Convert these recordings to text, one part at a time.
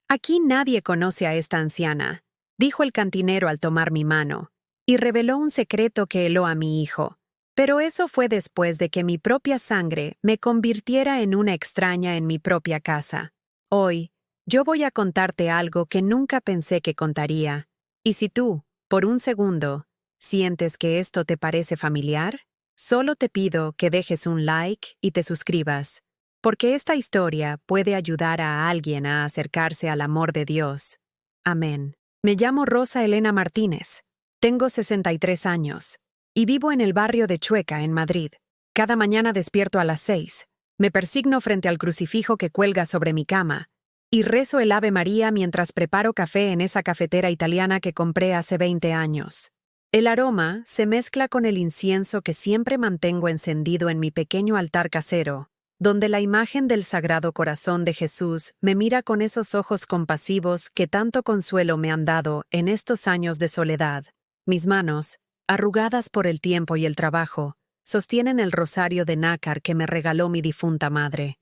Aquí nadie conoce a esta anciana, dijo el cantinero al tomar mi mano, y reveló un secreto que heló a mi hijo. Pero eso fue después de que mi propia sangre me convirtiera en una extraña en mi propia casa. Hoy, yo voy a contarte algo que nunca pensé que contaría. Y si tú, por un segundo, sientes que esto te parece familiar, solo te pido que dejes un like y te suscribas, porque esta historia puede ayudar a alguien a acercarse al amor de Dios. Amén. Me llamo Rosa Elena Martínez. Tengo 63 años y vivo en el barrio de Chueca, en Madrid. Cada mañana despierto a las 6, me persigno frente al crucifijo que cuelga sobre mi cama y rezo el Ave María mientras preparo café en esa cafetera italiana que compré hace 20 años. El aroma se mezcla con el incienso que siempre mantengo encendido en mi pequeño altar casero, donde la imagen del Sagrado Corazón de Jesús me mira con esos ojos compasivos que tanto consuelo me han dado en estos años de soledad. Mis manos, arrugadas por el tiempo y el trabajo, sostienen el rosario de nácar que me regaló mi difunta madre.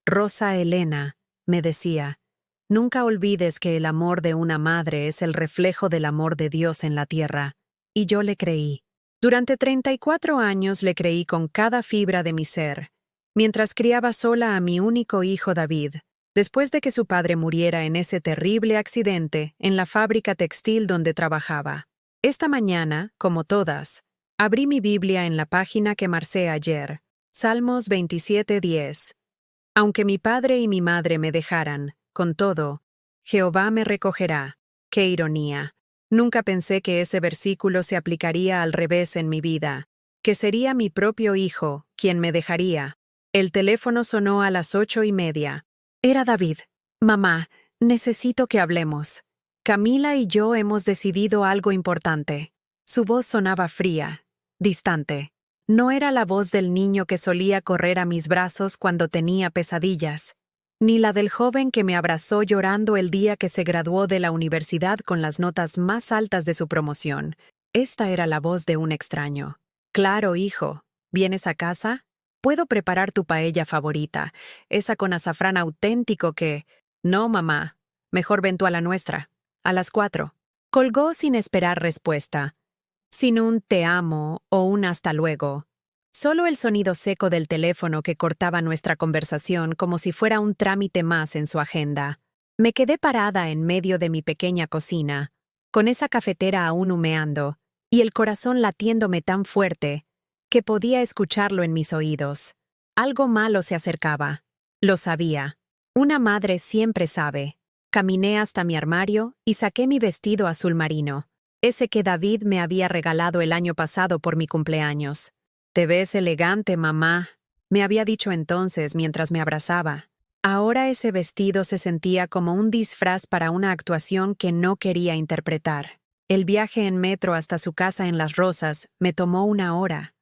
Rosa Elena, me decía, nunca olvides que el amor de una madre es el reflejo del amor de Dios en la tierra. Y yo le creí. Durante 34 años le creí con cada fibra de mi ser, mientras criaba sola a mi único hijo David, después de que su padre muriera en ese terrible accidente en la fábrica textil donde trabajaba. Esta mañana, como todas, abrí mi Biblia en la página que marcé ayer, Salmos 27:10. Aunque mi padre y mi madre me dejaran, con todo, Jehová me recogerá. ¡Qué ironía! Nunca pensé que ese versículo se aplicaría al revés en mi vida, que sería mi propio hijo quien me dejaría. El teléfono sonó a las 8:30. Era David. Mamá, necesito que hablemos. Camila y yo hemos decidido algo importante. Su voz sonaba fría, distante. No era la voz del niño que solía correr a mis brazos cuando tenía pesadillas, ni la del joven que me abrazó llorando el día que se graduó de la universidad con las notas más altas de su promoción. Esta era la voz de un extraño. Claro, hijo. ¿Vienes a casa? Puedo preparar tu paella favorita, esa con azafrán auténtico que... No, mamá. Mejor ven tú a la nuestra. A las 4. Colgó sin esperar respuesta, sin un te amo o un hasta luego. Solo el sonido seco del teléfono que cortaba nuestra conversación como si fuera un trámite más en su agenda. Me quedé parada en medio de mi pequeña cocina, con esa cafetera aún humeando, y el corazón latiéndome tan fuerte que podía escucharlo en mis oídos. Algo malo se acercaba. Lo sabía. Una madre siempre sabe. Caminé hasta mi armario y saqué mi vestido azul marino, ese que David me había regalado el año pasado por mi cumpleaños. «Te ves elegante, mamá», me había dicho entonces mientras me abrazaba. Ahora ese vestido se sentía como un disfraz para una actuación que no quería interpretar. El viaje en metro hasta su casa en Las Rosas me tomó una hora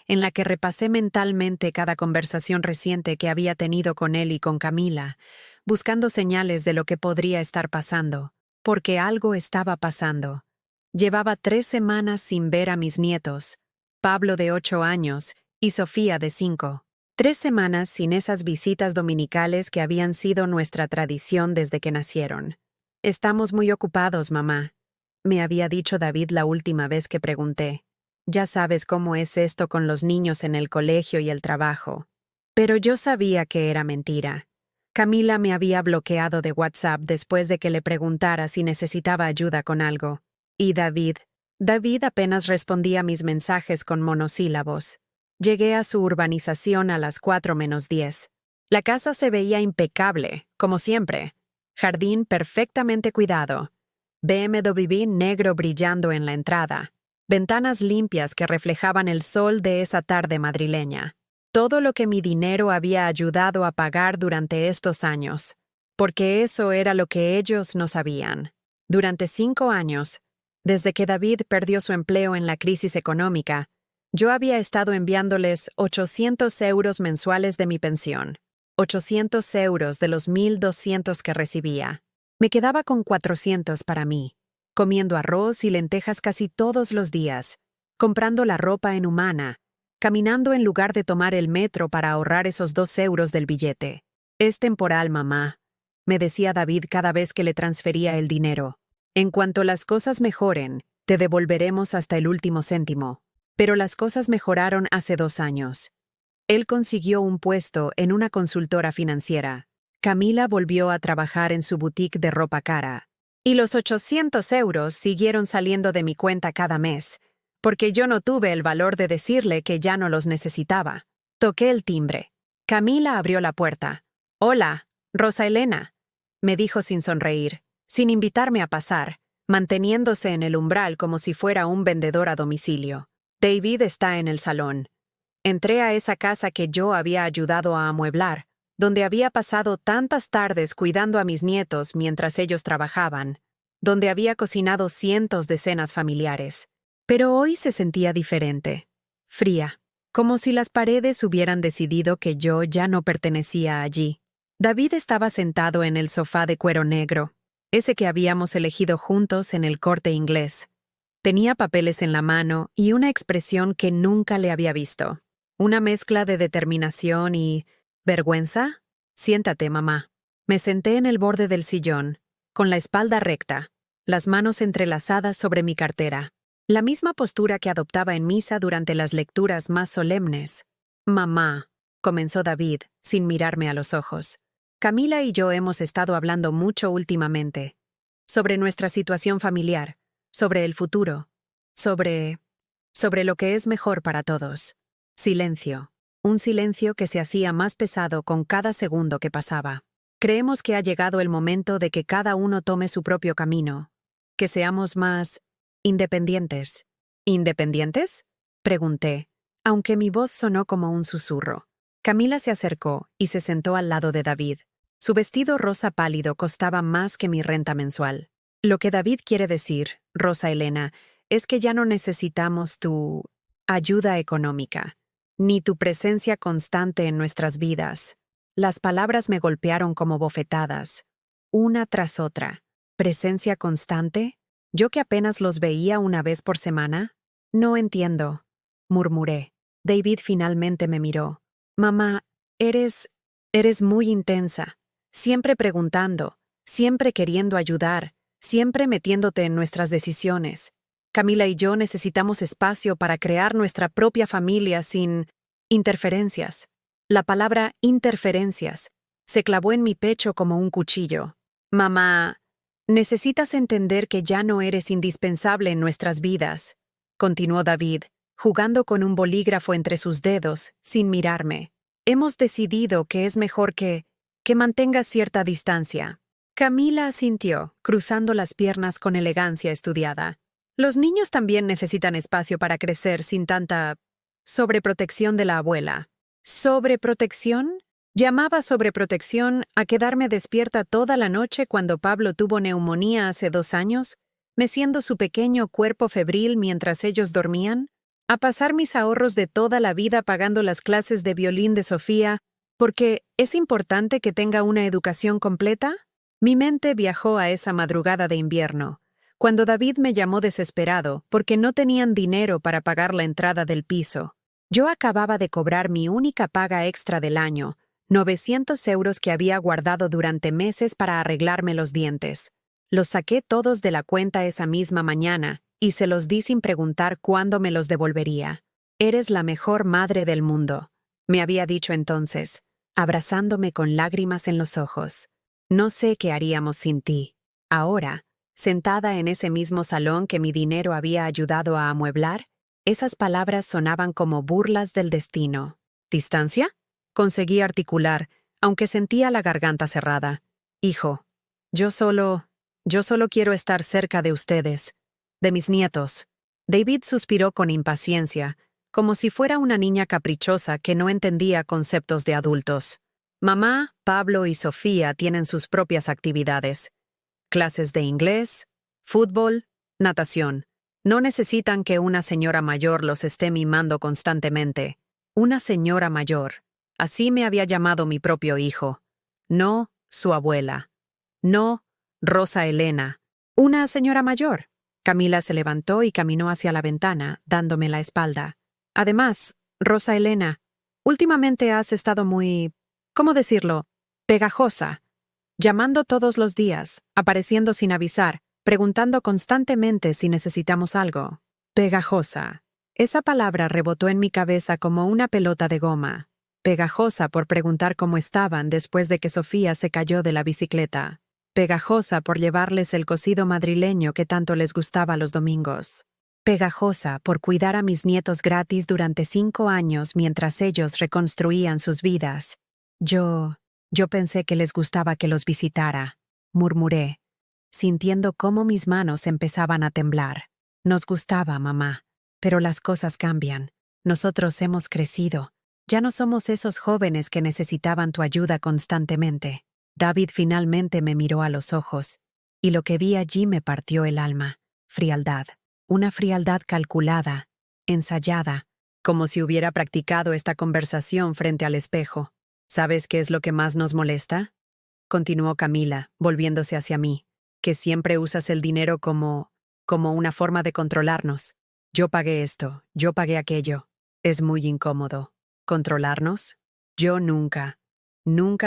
en la que repasé mentalmente cada conversación reciente que había tenido con él y con Camila, buscando señales de lo que podría estar pasando, porque algo estaba pasando. Llevaba 3 semanas sin ver a mis nietos, Pablo de 8 años y Sofía de 5. 3 semanas sin esas visitas dominicales que habían sido nuestra tradición desde que nacieron. «Estamos muy ocupados, mamá», me había dicho David la última vez que pregunté. Ya sabes cómo es esto con los niños en el colegio y el trabajo. Pero yo sabía que era mentira. Camila me había bloqueado de WhatsApp después de que le preguntara si necesitaba ayuda con algo. Y David apenas respondía mis mensajes con monosílabos. Llegué a su urbanización a las 4:10. La casa se veía impecable, como siempre. Jardín perfectamente cuidado. BMW negro brillando en la entrada. Ventanas limpias que reflejaban el sol de esa tarde madrileña. Todo lo que mi dinero había ayudado a pagar durante estos años, porque eso era lo que ellos no sabían. Durante 5 años, desde que David perdió su empleo en la crisis económica, yo había estado enviándoles 800 euros mensuales de mi pensión, 800 euros de los 1.200 que recibía. Me quedaba con 400 para mí, comiendo arroz y lentejas casi todos los días, comprando la ropa en Humana, caminando en lugar de tomar el metro para ahorrar esos 2 euros del billete. «Es temporal, mamá. me decía David cada vez que le transfería el dinero. En cuanto las cosas mejoren, te devolveremos hasta el último céntimo. Pero las cosas mejoraron hace 2 años. Él consiguió un puesto en una consultora financiera. Camila volvió a trabajar en su boutique de ropa cara. Y los 800 euros siguieron saliendo de mi cuenta cada mes, porque yo no tuve el valor de decirle que ya no los necesitaba. Toqué el timbre. Camila abrió la puerta. «Hola, Rosa Elena», me dijo sin sonreír, sin invitarme a pasar, manteniéndose en el umbral como si fuera un vendedor a domicilio. «David está en el salón». Entré a esa casa que yo había ayudado a amueblar, donde había pasado tantas tardes cuidando a mis nietos mientras ellos trabajaban, donde había cocinado cientos de cenas familiares. Pero hoy se sentía diferente, fría, como si las paredes hubieran decidido que yo ya no pertenecía allí. David estaba sentado en el sofá de cuero negro, ese que habíamos elegido juntos en el Corte Inglés. Tenía papeles en la mano y una expresión que nunca le había visto. Una mezcla de determinación y... ¿vergüenza? «Siéntate, mamá». Me senté en el borde del sillón, con la espalda recta, las manos entrelazadas sobre mi cartera. La misma postura que adoptaba en misa durante las lecturas más solemnes. «Mamá», comenzó David, sin mirarme a los ojos. «Camila y yo hemos estado hablando mucho últimamente. Sobre nuestra situación familiar, sobre el futuro, sobre lo que es mejor para todos». Silencio. Un silencio que se hacía más pesado con cada segundo que pasaba. Creemos que ha llegado el momento de que cada uno tome su propio camino, que seamos más independientes. ¿Independientes?, pregunté, aunque mi voz sonó como un susurro. Camila se acercó y se sentó al lado de David. Su vestido rosa pálido costaba más que mi renta mensual. «Lo que David quiere decir, Rosa Elena, es que ya no necesitamos tu ayuda económica, ni tu presencia constante en nuestras vidas». Las palabras me golpearon como bofetadas, una tras otra. ¿Presencia constante? ¿Yo que apenas los veía una vez por semana? «No entiendo», murmuré. David finalmente me miró. «Mamá, eres muy intensa, siempre preguntando, siempre queriendo ayudar, siempre metiéndote en nuestras decisiones. Camila y yo necesitamos espacio para crear nuestra propia familia sin interferencias». La palabra interferencias se clavó en mi pecho como un cuchillo. «Mamá, necesitas entender que ya no eres indispensable en nuestras vidas», continuó David, jugando con un bolígrafo entre sus dedos, sin mirarme. «Hemos decidido que es mejor que mantengas cierta distancia». Camila asintió, cruzando las piernas con elegancia estudiada. «Los niños también necesitan espacio para crecer sin tanta sobreprotección de la abuela». ¿Sobreprotección? Llamaba sobreprotección a quedarme despierta toda la noche cuando Pablo tuvo neumonía hace 2 años, meciendo su pequeño cuerpo febril mientras ellos dormían, a pasar mis ahorros de toda la vida pagando las clases de violín de Sofía, porque ¿es importante que tenga una educación completa? Mi mente viajó a esa madrugada de invierno, cuando David me llamó desesperado porque no tenían dinero para pagar la entrada del piso. Yo acababa de cobrar mi única paga extra del año, 900 euros que había guardado durante meses para arreglarme los dientes. Los saqué todos de la cuenta esa misma mañana y se los di sin preguntar cuándo me los devolvería. «Eres la mejor madre del mundo», me había dicho entonces, abrazándome con lágrimas en los ojos. «No sé qué haríamos sin ti». Ahora, sentada en ese mismo salón que mi dinero había ayudado a amueblar, esas palabras sonaban como burlas del destino. «¿Distancia?», conseguí articular, aunque sentía la garganta cerrada. «Hijo, yo solo quiero estar cerca de ustedes, de mis nietos». David suspiró con impaciencia, como si fuera una niña caprichosa que no entendía conceptos de adultos. «Mamá, Pablo y Sofía tienen sus propias actividades. Clases de inglés, fútbol, natación. No necesitan que una señora mayor los esté mimando constantemente». Una señora mayor. Así me había llamado mi propio hijo. No su abuela. No Rosa Elena. Una señora mayor. Camila se levantó y caminó hacia la ventana, dándome la espalda. «Además, Rosa Elena, últimamente has estado muy, ¿cómo decirlo?, pegajosa. llamando todos los días, apareciendo sin avisar, preguntando constantemente si necesitamos algo. Pegajosa. Esa palabra rebotó en mi cabeza como una pelota de goma. Pegajosa por preguntar cómo estaban después de que Sofía se cayó de la bicicleta. Pegajosa por llevarles el cocido madrileño que tanto les gustaba los domingos. Pegajosa por cuidar a mis nietos gratis durante 5 años mientras ellos reconstruían sus vidas. Yo pensé que les gustaba que los visitara, murmuré, sintiendo cómo mis manos empezaban a temblar. Nos gustaba, mamá, pero las cosas cambian. Nosotros hemos crecido. Ya no somos esos jóvenes que necesitaban tu ayuda constantemente. David finalmente me miró a los ojos, y lo que vi allí me partió el alma. Frialdad. Una frialdad calculada, ensayada, como si hubiera practicado esta conversación frente al espejo. ¿Sabes qué es lo que más nos molesta?, continuó Camila, volviéndose hacia mí, que siempre usas el dinero como una forma de controlarnos. Yo pagué esto, yo pagué aquello. Es muy incómodo. ¿Controlarnos? Yo nunca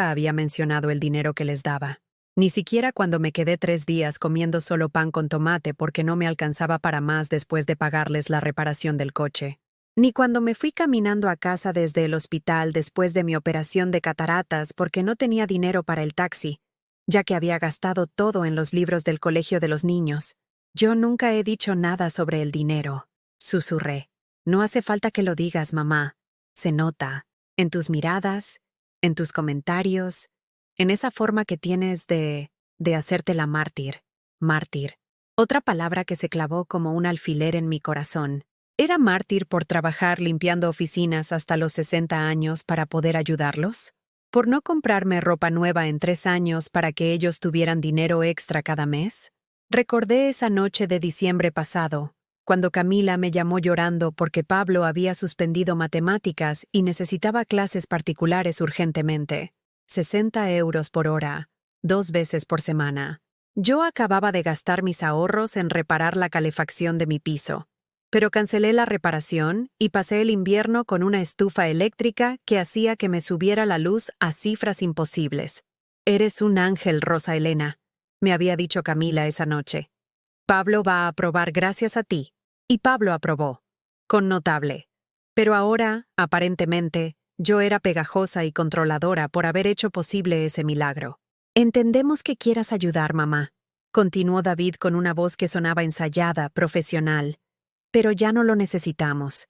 había mencionado el dinero que les daba. Ni siquiera cuando me quedé 3 días comiendo solo pan con tomate porque no me alcanzaba para más después de pagarles la reparación del coche. Ni cuando me fui caminando a casa desde el hospital después de mi operación de cataratas porque no tenía dinero para el taxi, ya que había gastado todo en los libros del colegio de los niños. Yo nunca he dicho nada sobre el dinero, susurré. No hace falta que lo digas, mamá. Se nota, en tus miradas, en tus comentarios, en esa forma que tienes de hacerte la mártir. Mártir. Otra palabra que se clavó como un alfiler en mi corazón. ¿Era mártir por trabajar limpiando oficinas hasta los 60 años para poder ayudarlos? ¿Por no comprarme ropa nueva en 3 años para que ellos tuvieran dinero extra cada mes? Recordé esa noche de diciembre pasado, cuando Camila me llamó llorando porque Pablo había suspendido matemáticas y necesitaba clases particulares urgentemente. 60 euros por hora, 2 veces por semana. Yo acababa de gastar mis ahorros en reparar la calefacción de mi piso, pero cancelé la reparación y pasé el invierno con una estufa eléctrica que hacía que me subiera la luz a cifras imposibles. Eres un ángel, Rosa Elena, me había dicho Camila esa noche. Pablo va a aprobar gracias a ti. Y Pablo aprobó. Con notable. Pero ahora, aparentemente, yo era pegajosa y controladora por haber hecho posible ese milagro. Entendemos que quieras ayudar, mamá, continuó David con una voz que sonaba ensayada, profesional. Pero ya no lo necesitamos.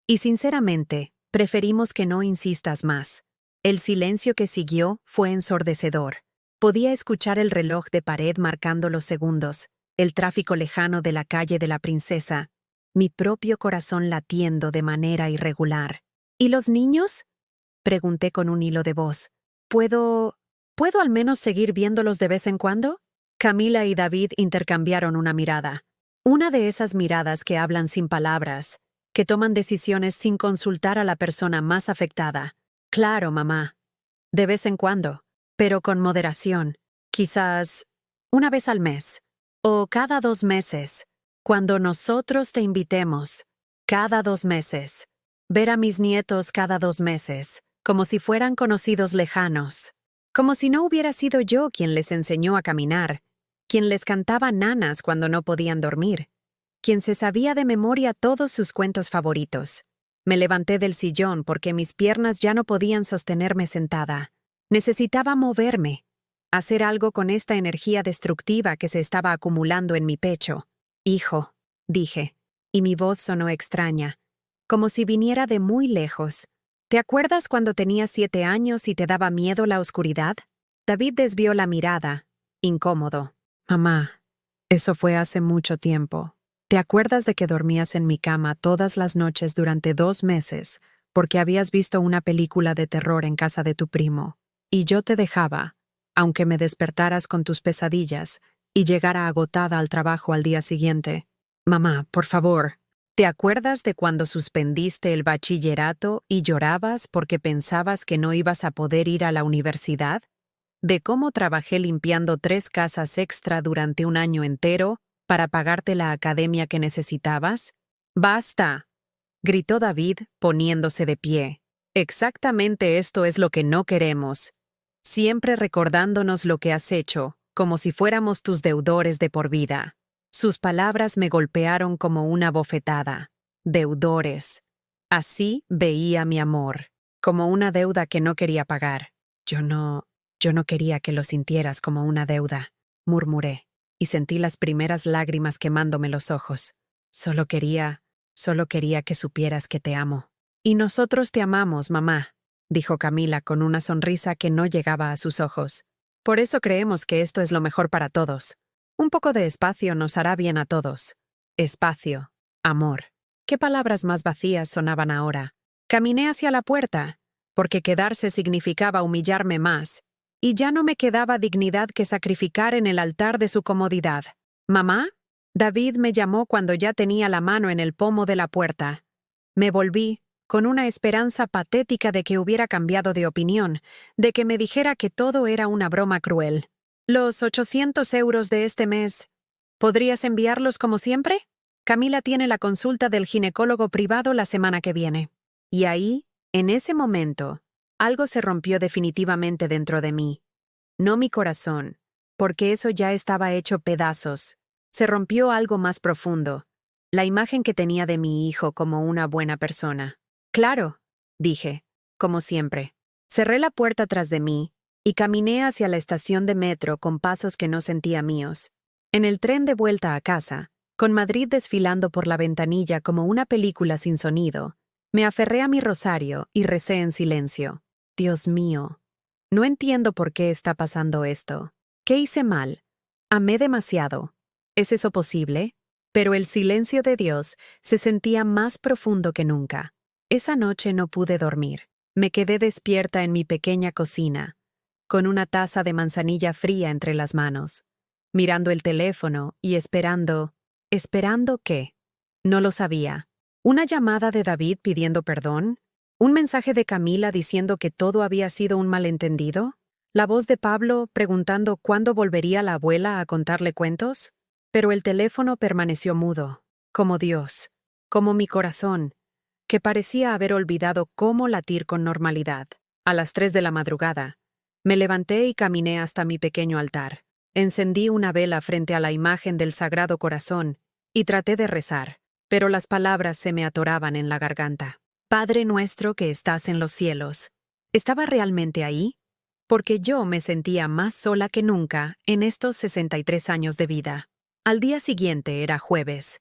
Y sinceramente, preferimos que no insistas más. El silencio que siguió fue ensordecedor. Podía escuchar el reloj de pared marcando los segundos, el tráfico lejano de la calle de la Princesa, mi propio corazón latiendo de manera irregular. ¿Y los niños?, pregunté con un hilo de voz. ¿Puedo al menos seguir viéndolos de vez en cuando? Camila y David intercambiaron una mirada. Una de esas miradas que hablan sin palabras, que toman decisiones sin consultar a la persona más afectada. Claro, mamá. De vez en cuando, pero con moderación. Quizás una vez al mes. O cada 2 meses. Cuando nosotros te invitemos. Cada 2 meses. Ver a mis nietos cada 2 meses. Como si fueran conocidos lejanos. Como si no hubiera sido yo quien les enseñó a caminar, quien les cantaba nanas cuando no podían dormir, quien se sabía de memoria todos sus cuentos favoritos. Me levanté del sillón porque mis piernas ya no podían sostenerme sentada. Necesitaba moverme, hacer algo con esta energía destructiva que se estaba acumulando en mi pecho. Hijo, dije, y mi voz sonó extraña, como si viniera de muy lejos. ¿Te acuerdas cuando tenías 7 años y te daba miedo la oscuridad? David desvió la mirada, incómodo. Mamá, eso fue hace mucho tiempo. ¿Te acuerdas de que dormías en mi cama todas las noches durante 2 meses porque habías visto una película de terror en casa de tu primo? Y yo te dejaba, aunque me despertaras con tus pesadillas y llegara agotada al trabajo al día siguiente. Mamá, por favor. ¿Te acuerdas de cuando suspendiste el bachillerato y llorabas porque pensabas que no ibas a poder ir a la universidad? ¿De cómo trabajé limpiando 3 casas extra durante un año entero para pagarte la academia que necesitabas? ¡Basta!, gritó David, poniéndose de pie. Exactamente esto es lo que no queremos. siempre recordándonos lo que has hecho, como si fuéramos tus deudores de por vida. Sus palabras me golpearon como una bofetada. Deudores. Así veía mi amor, como una deuda que no quería pagar. Yo no quería que lo sintieras como una deuda, murmuré, y sentí las primeras lágrimas quemándome los ojos. Solo quería que supieras que te amo. Y nosotros te amamos, mamá, dijo Camila con una sonrisa que no llegaba a sus ojos. Por eso creemos que esto es lo mejor para todos. Un poco de espacio nos hará bien a todos. Espacio, amor. ¿Qué palabras más vacías sonaban ahora? Caminé hacia la puerta, porque quedarse significaba humillarme más, y ya no me quedaba dignidad que sacrificar en el altar de su comodidad. ¿Mamá? David me llamó cuando ya tenía la mano en el pomo de la puerta. Me volví, con una esperanza patética de que hubiera cambiado de opinión, de que me dijera que todo era una broma cruel. Los 800 euros de este mes, ¿podrías enviarlos como siempre? Camila tiene la consulta del ginecólogo privado la semana que viene. Y ahí, en ese momento, algo se rompió definitivamente dentro de mí. No mi corazón, porque eso ya estaba hecho pedazos. Se rompió algo más profundo, la imagen que tenía de mi hijo como una buena persona. Claro, dije, como siempre. Cerré la puerta tras de mí y caminé hacia la estación de metro con pasos que no sentía míos. En el tren de vuelta a casa, con Madrid desfilando por la ventanilla como una película sin sonido, me aferré a mi rosario y recé en silencio. Dios mío, no entiendo por qué está pasando esto. ¿Qué hice mal? Amé demasiado. ¿Es eso posible? Pero el silencio de Dios se sentía más profundo que nunca. Esa noche no pude dormir. Me quedé despierta en mi pequeña cocina, con una taza de manzanilla fría entre las manos, mirando el teléfono y esperando. ¿Esperando qué? No lo sabía. ¿Una llamada de David pidiendo perdón? ¿Un mensaje de Camila diciendo que todo había sido un malentendido? ¿La voz de Pablo preguntando cuándo volvería la abuela a contarle cuentos? Pero el teléfono permaneció mudo, como Dios, como mi corazón, que parecía haber olvidado cómo latir con normalidad. A las 3 de la madrugada, me levanté y caminé hasta mi pequeño altar. Encendí una vela frente a la imagen del Sagrado Corazón y traté de rezar, pero las palabras se me atoraban en la garganta. Padre nuestro que estás en los cielos. ¿Estaba realmente ahí? Porque yo me sentía más sola que nunca en estos 63 años de vida. Al día siguiente era jueves,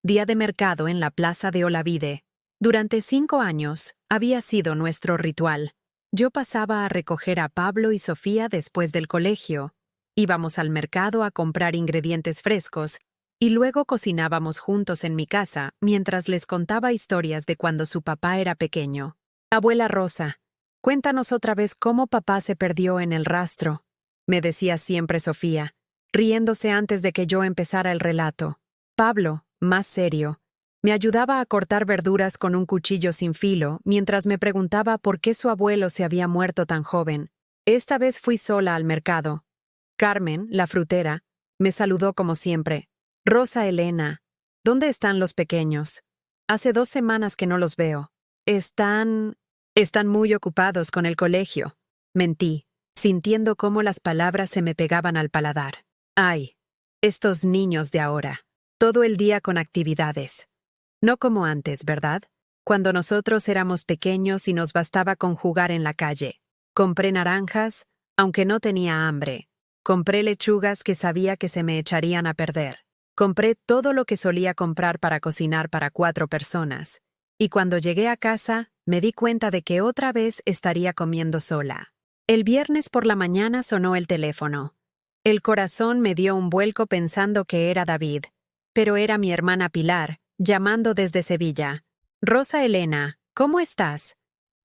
día de mercado en la plaza de Olavide. Durante 5 años había sido nuestro ritual. Yo pasaba a recoger a Pablo y Sofía después del colegio. Íbamos al mercado a comprar ingredientes frescos y luego cocinábamos juntos en mi casa mientras les contaba historias de cuando su papá era pequeño. Abuela Rosa, cuéntanos otra vez cómo papá se perdió en el rastro, me decía siempre Sofía, riéndose antes de que yo empezara el relato. Pablo, más serio, me ayudaba a cortar verduras con un cuchillo sin filo mientras me preguntaba por qué su abuelo se había muerto tan joven. Esta vez fui sola al mercado. Carmen, la frutera, me saludó como siempre. Rosa Elena, ¿dónde están los pequeños? Hace 2 semanas que no los veo. Están muy ocupados con el colegio. Mentí, sintiendo cómo las palabras se me pegaban al paladar. Ay, estos niños de ahora. Todo el día con actividades. No como antes, ¿verdad? Cuando nosotros éramos pequeños y nos bastaba con jugar en la calle. Compré naranjas, aunque no tenía hambre. Compré lechugas que sabía que se me echarían a perder. Compré todo lo que solía comprar para cocinar para 4 personas. Y cuando llegué a casa, me di cuenta de que otra vez estaría comiendo sola. El viernes por la mañana sonó el teléfono. El corazón me dio un vuelco pensando que era David, pero era mi hermana Pilar, llamando desde Sevilla. Rosa Elena, ¿cómo estás?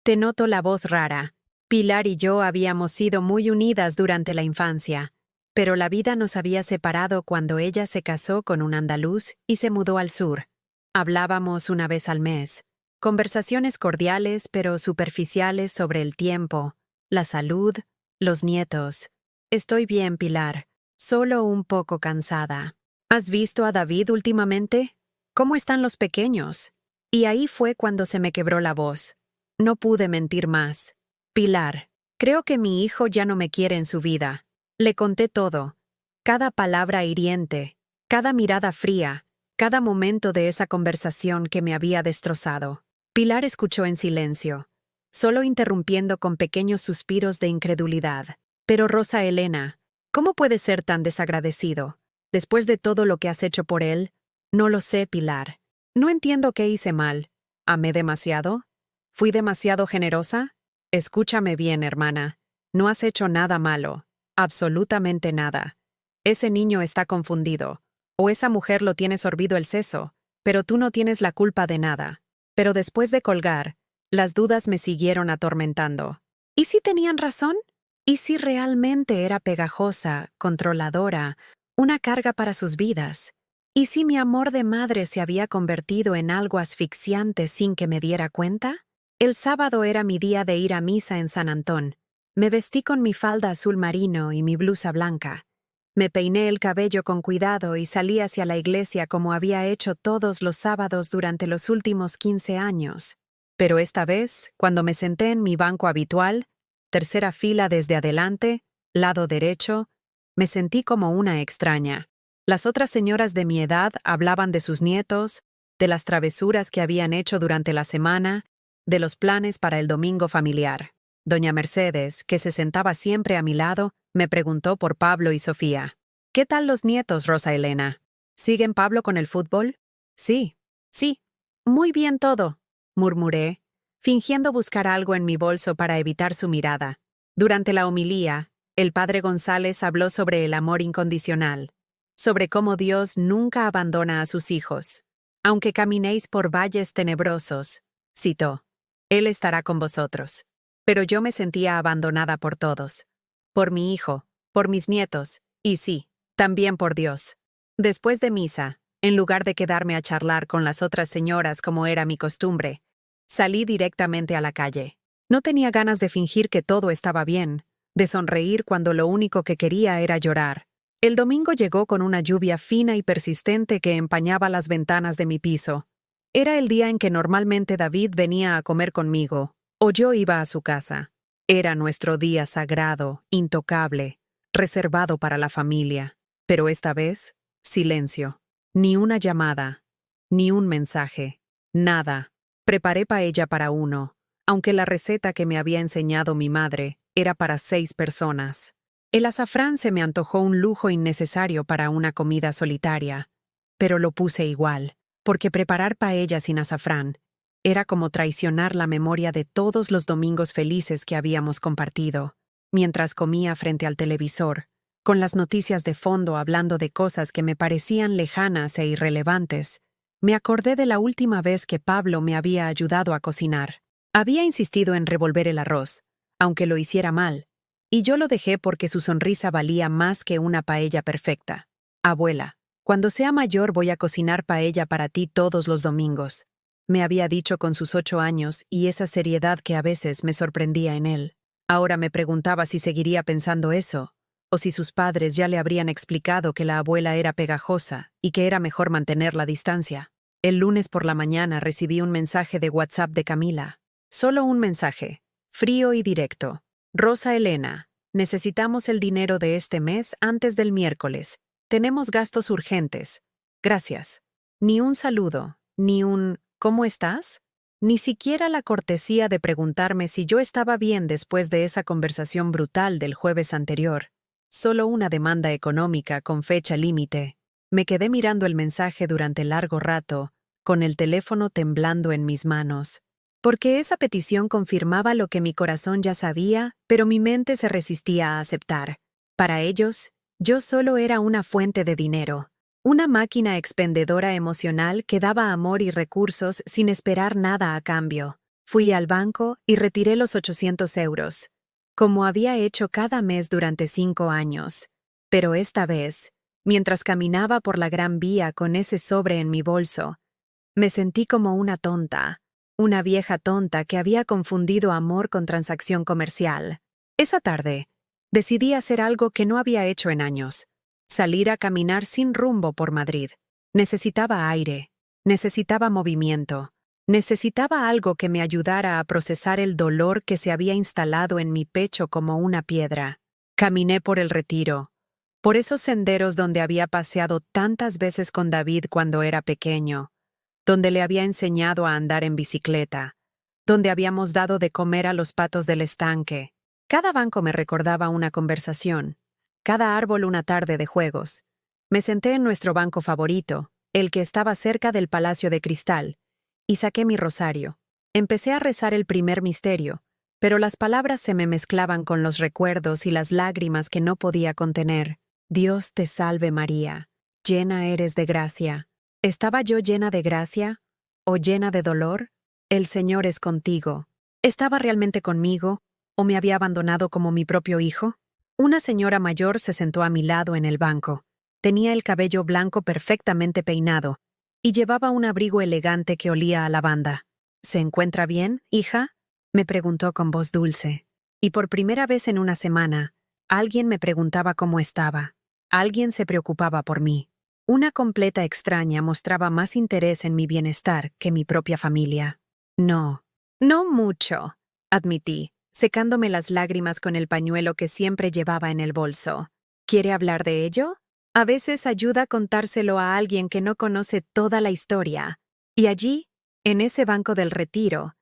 Te noto la voz rara. Pilar y yo habíamos sido muy unidas durante la infancia, pero la vida nos había separado cuando ella se casó con un andaluz y se mudó al sur. Hablábamos una vez al mes. Conversaciones cordiales pero superficiales sobre el tiempo, la salud, los nietos. Estoy bien, Pilar, solo un poco cansada. ¿Has visto a David últimamente? ¿Cómo están los pequeños? Y ahí fue cuando se me quebró la voz. No pude mentir más. Pilar, Creo que mi hijo ya no me quiere en su vida. Le conté todo. Cada palabra hiriente, cada mirada fría, cada momento de esa conversación que me había destrozado. Pilar escuchó en silencio, solo interrumpiendo con pequeños suspiros de incredulidad. Pero Rosa Elena, ¿cómo puedes ser tan desagradecido? Después de todo lo que has hecho por él, no lo sé, Pilar. No entiendo qué hice mal. ¿Amé demasiado? ¿Fui demasiado generosa? Escúchame bien, hermana. No has hecho nada malo. Absolutamente nada. Ese niño está confundido. O esa mujer lo tiene sorbido el seso. Pero tú no tienes la culpa de nada. Pero después de colgar, las dudas me siguieron atormentando. ¿Y si tenían razón? ¿Y si realmente era pegajosa, controladora, una carga para sus vidas? ¿Y si mi amor de madre se había convertido en algo asfixiante sin que me diera cuenta? El sábado era mi día de ir a misa en San Antón. Me vestí con mi falda azul marino y mi blusa blanca. Me peiné el cabello con cuidado y salí hacia la iglesia como había hecho todos los sábados durante los últimos 15 años. Pero esta vez, cuando me senté en mi banco habitual, tercera fila desde adelante, lado derecho, me sentí como una extraña. Las otras señoras de mi edad hablaban de sus nietos, de las travesuras que habían hecho durante la semana, de los planes para el domingo familiar. Doña Mercedes, que se sentaba siempre a mi lado, me preguntó por Pablo y Sofía. ¿Qué tal los nietos, Rosa Elena? ¿Siguen Pablo con el fútbol? Sí. Muy bien todo, murmuré, fingiendo buscar algo en mi bolso para evitar su mirada. Durante la homilía, el padre González habló sobre el amor incondicional, sobre cómo Dios nunca abandona a sus hijos. Aunque caminéis por valles tenebrosos, citó, Él estará con vosotros. Pero yo me sentía abandonada por todos. Por mi hijo, por mis nietos, y sí, también por Dios. Después de misa, en lugar de quedarme a charlar con las otras señoras como era mi costumbre, salí directamente a la calle. No tenía ganas de fingir que todo estaba bien, de sonreír cuando lo único que quería era llorar. El domingo llegó con una lluvia fina y persistente que empañaba las ventanas de mi piso. Era el día en que normalmente David venía a comer conmigo, o yo iba a su casa. Era nuestro día sagrado, intocable, reservado para la familia. Pero esta vez, silencio. Ni una llamada, ni un mensaje, nada. Preparé paella para uno, aunque la receta que me había enseñado mi madre era para 6 personas. El azafrán se me antojó un lujo innecesario para una comida solitaria, pero lo puse igual, porque preparar paella sin azafrán era como traicionar la memoria de todos los domingos felices que habíamos compartido, mientras comía frente al televisor, con las noticias de fondo hablando de cosas que me parecían lejanas e irrelevantes. Me acordé de la última vez que Pablo me había ayudado a cocinar. Había insistido en revolver el arroz, aunque lo hiciera mal, y yo lo dejé porque su sonrisa valía más que una paella perfecta. Abuela, cuando sea mayor voy a cocinar paella para ti todos los domingos, me había dicho con sus 8 años y esa seriedad que a veces me sorprendía en él. Ahora me preguntaba si seguiría pensando eso, o si sus padres ya le habrían explicado que la abuela era pegajosa y que era mejor mantener la distancia. El lunes por la mañana recibí un mensaje de WhatsApp de Camila. Solo un mensaje, frío y directo. Rosa Elena, necesitamos el dinero de este mes antes del miércoles. Tenemos gastos urgentes. Gracias. Ni un saludo, ni un ¿cómo estás? Ni siquiera la cortesía de preguntarme si yo estaba bien después de esa conversación brutal del jueves anterior. Solo una demanda económica con fecha límite. Me quedé mirando el mensaje durante largo rato, con el teléfono temblando en mis manos. Porque esa petición confirmaba lo que mi corazón ya sabía, pero mi mente se resistía a aceptar. Para ellos, yo solo era una fuente de dinero. Una máquina expendedora emocional que daba amor y recursos sin esperar nada a cambio. Fui al banco y retiré los 800 euros, como había hecho cada mes durante 5 años. Pero esta vez, mientras caminaba por la Gran Vía con ese sobre en mi bolso, me sentí como una tonta, una vieja tonta que había confundido amor con transacción comercial. Esa tarde, decidí hacer algo que no había hecho en años. Salir a caminar sin rumbo por Madrid. Necesitaba aire, necesitaba movimiento, Necesitaba algo que me ayudara a procesar el dolor que se había instalado en mi pecho como una piedra. Caminé por el retiro, por esos senderos donde había paseado tantas veces con David cuando era pequeño, donde le había enseñado a andar en bicicleta, donde habíamos dado de comer a los patos del estanque. Cada banco me recordaba una conversación, cada árbol una tarde de juegos. Me senté en nuestro banco favorito, el que estaba cerca del Palacio de Cristal, y saqué mi rosario. Empecé a rezar el primer misterio, pero las palabras se me mezclaban con los recuerdos y las lágrimas que no podía contener. Dios te salve María, llena eres de gracia. ¿Estaba yo llena de gracia? ¿O llena de dolor? El Señor es contigo. ¿Estaba realmente conmigo? ¿O me había abandonado como mi propio hijo? Una señora mayor se sentó a mi lado en el banco. Tenía el cabello blanco perfectamente peinado y llevaba un abrigo elegante que olía a lavanda. ¿Se encuentra bien, hija?, me preguntó con voz dulce. Y por primera vez en una semana, alguien me preguntaba cómo estaba. Alguien se preocupaba por mí. Una completa extraña mostraba más interés en mi bienestar que mi propia familia. No mucho, admití, secándome las lágrimas con el pañuelo que siempre llevaba en el bolso. ¿Quiere hablar de ello? A veces ayuda contárselo a alguien que no conoce toda la historia. Y allí, en ese banco del retiro,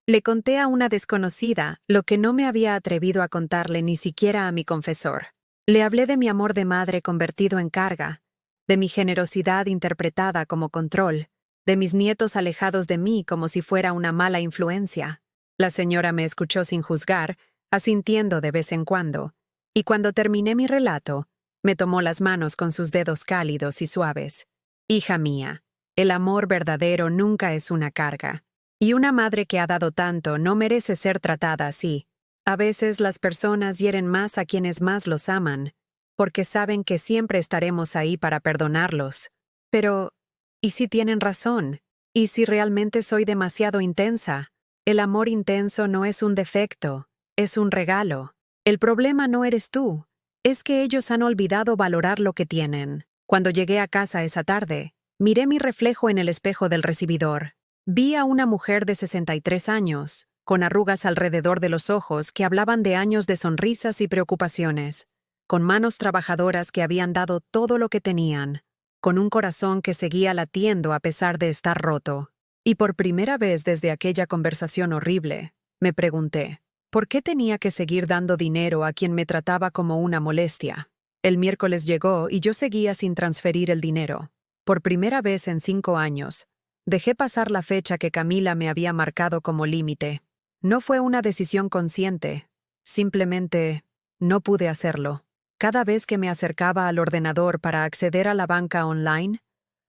le conté a una desconocida lo que no me había atrevido a contarle ni siquiera a mi confesor. Le hablé de mi amor de madre convertido en carga, de mi generosidad interpretada como control, de mis nietos alejados de mí como si fuera una mala influencia. La señora me escuchó sin juzgar, asintiendo de vez en cuando, y cuando terminé mi relato, me tomó las manos con sus dedos cálidos y suaves. Hija mía, el amor verdadero nunca es una carga. Y una madre que ha dado tanto no merece ser tratada así. A veces las personas hieren más a quienes más los aman, porque saben que siempre estaremos ahí para perdonarlos. Pero, ¿y si tienen razón? ¿Y si realmente soy demasiado intensa? El amor intenso no es un defecto, es un regalo. El problema no eres tú, es que ellos han olvidado valorar lo que tienen. Cuando llegué a casa esa tarde, miré mi reflejo en el espejo del recibidor. Vi a una mujer de 63 años, con arrugas alrededor de los ojos que hablaban de años de sonrisas y preocupaciones, con manos trabajadoras que habían dado todo lo que tenían, con un corazón que seguía latiendo a pesar de estar roto. Y por primera vez desde aquella conversación horrible, me pregunté, ¿por qué tenía que seguir dando dinero a quien me trataba como una molestia? El miércoles llegó y yo seguía sin transferir el dinero. Por primera vez en 5 años, dejé pasar la fecha que Camila me había marcado como límite. No fue una decisión consciente, simplemente no pude hacerlo. Cada vez que me acercaba al ordenador para acceder a la banca online,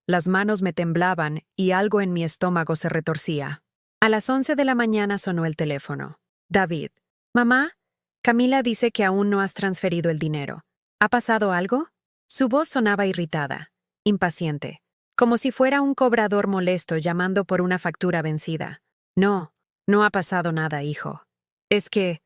las manos me temblaban y algo en mi estómago se retorcía. A las 11 de la mañana sonó el teléfono. David. Mamá, Camila dice que aún no has transferido el dinero. ¿Ha pasado algo? Su voz sonaba irritada, impaciente, como si fuera un cobrador molesto llamando por una factura vencida. No ha pasado nada, hijo. ¿Es que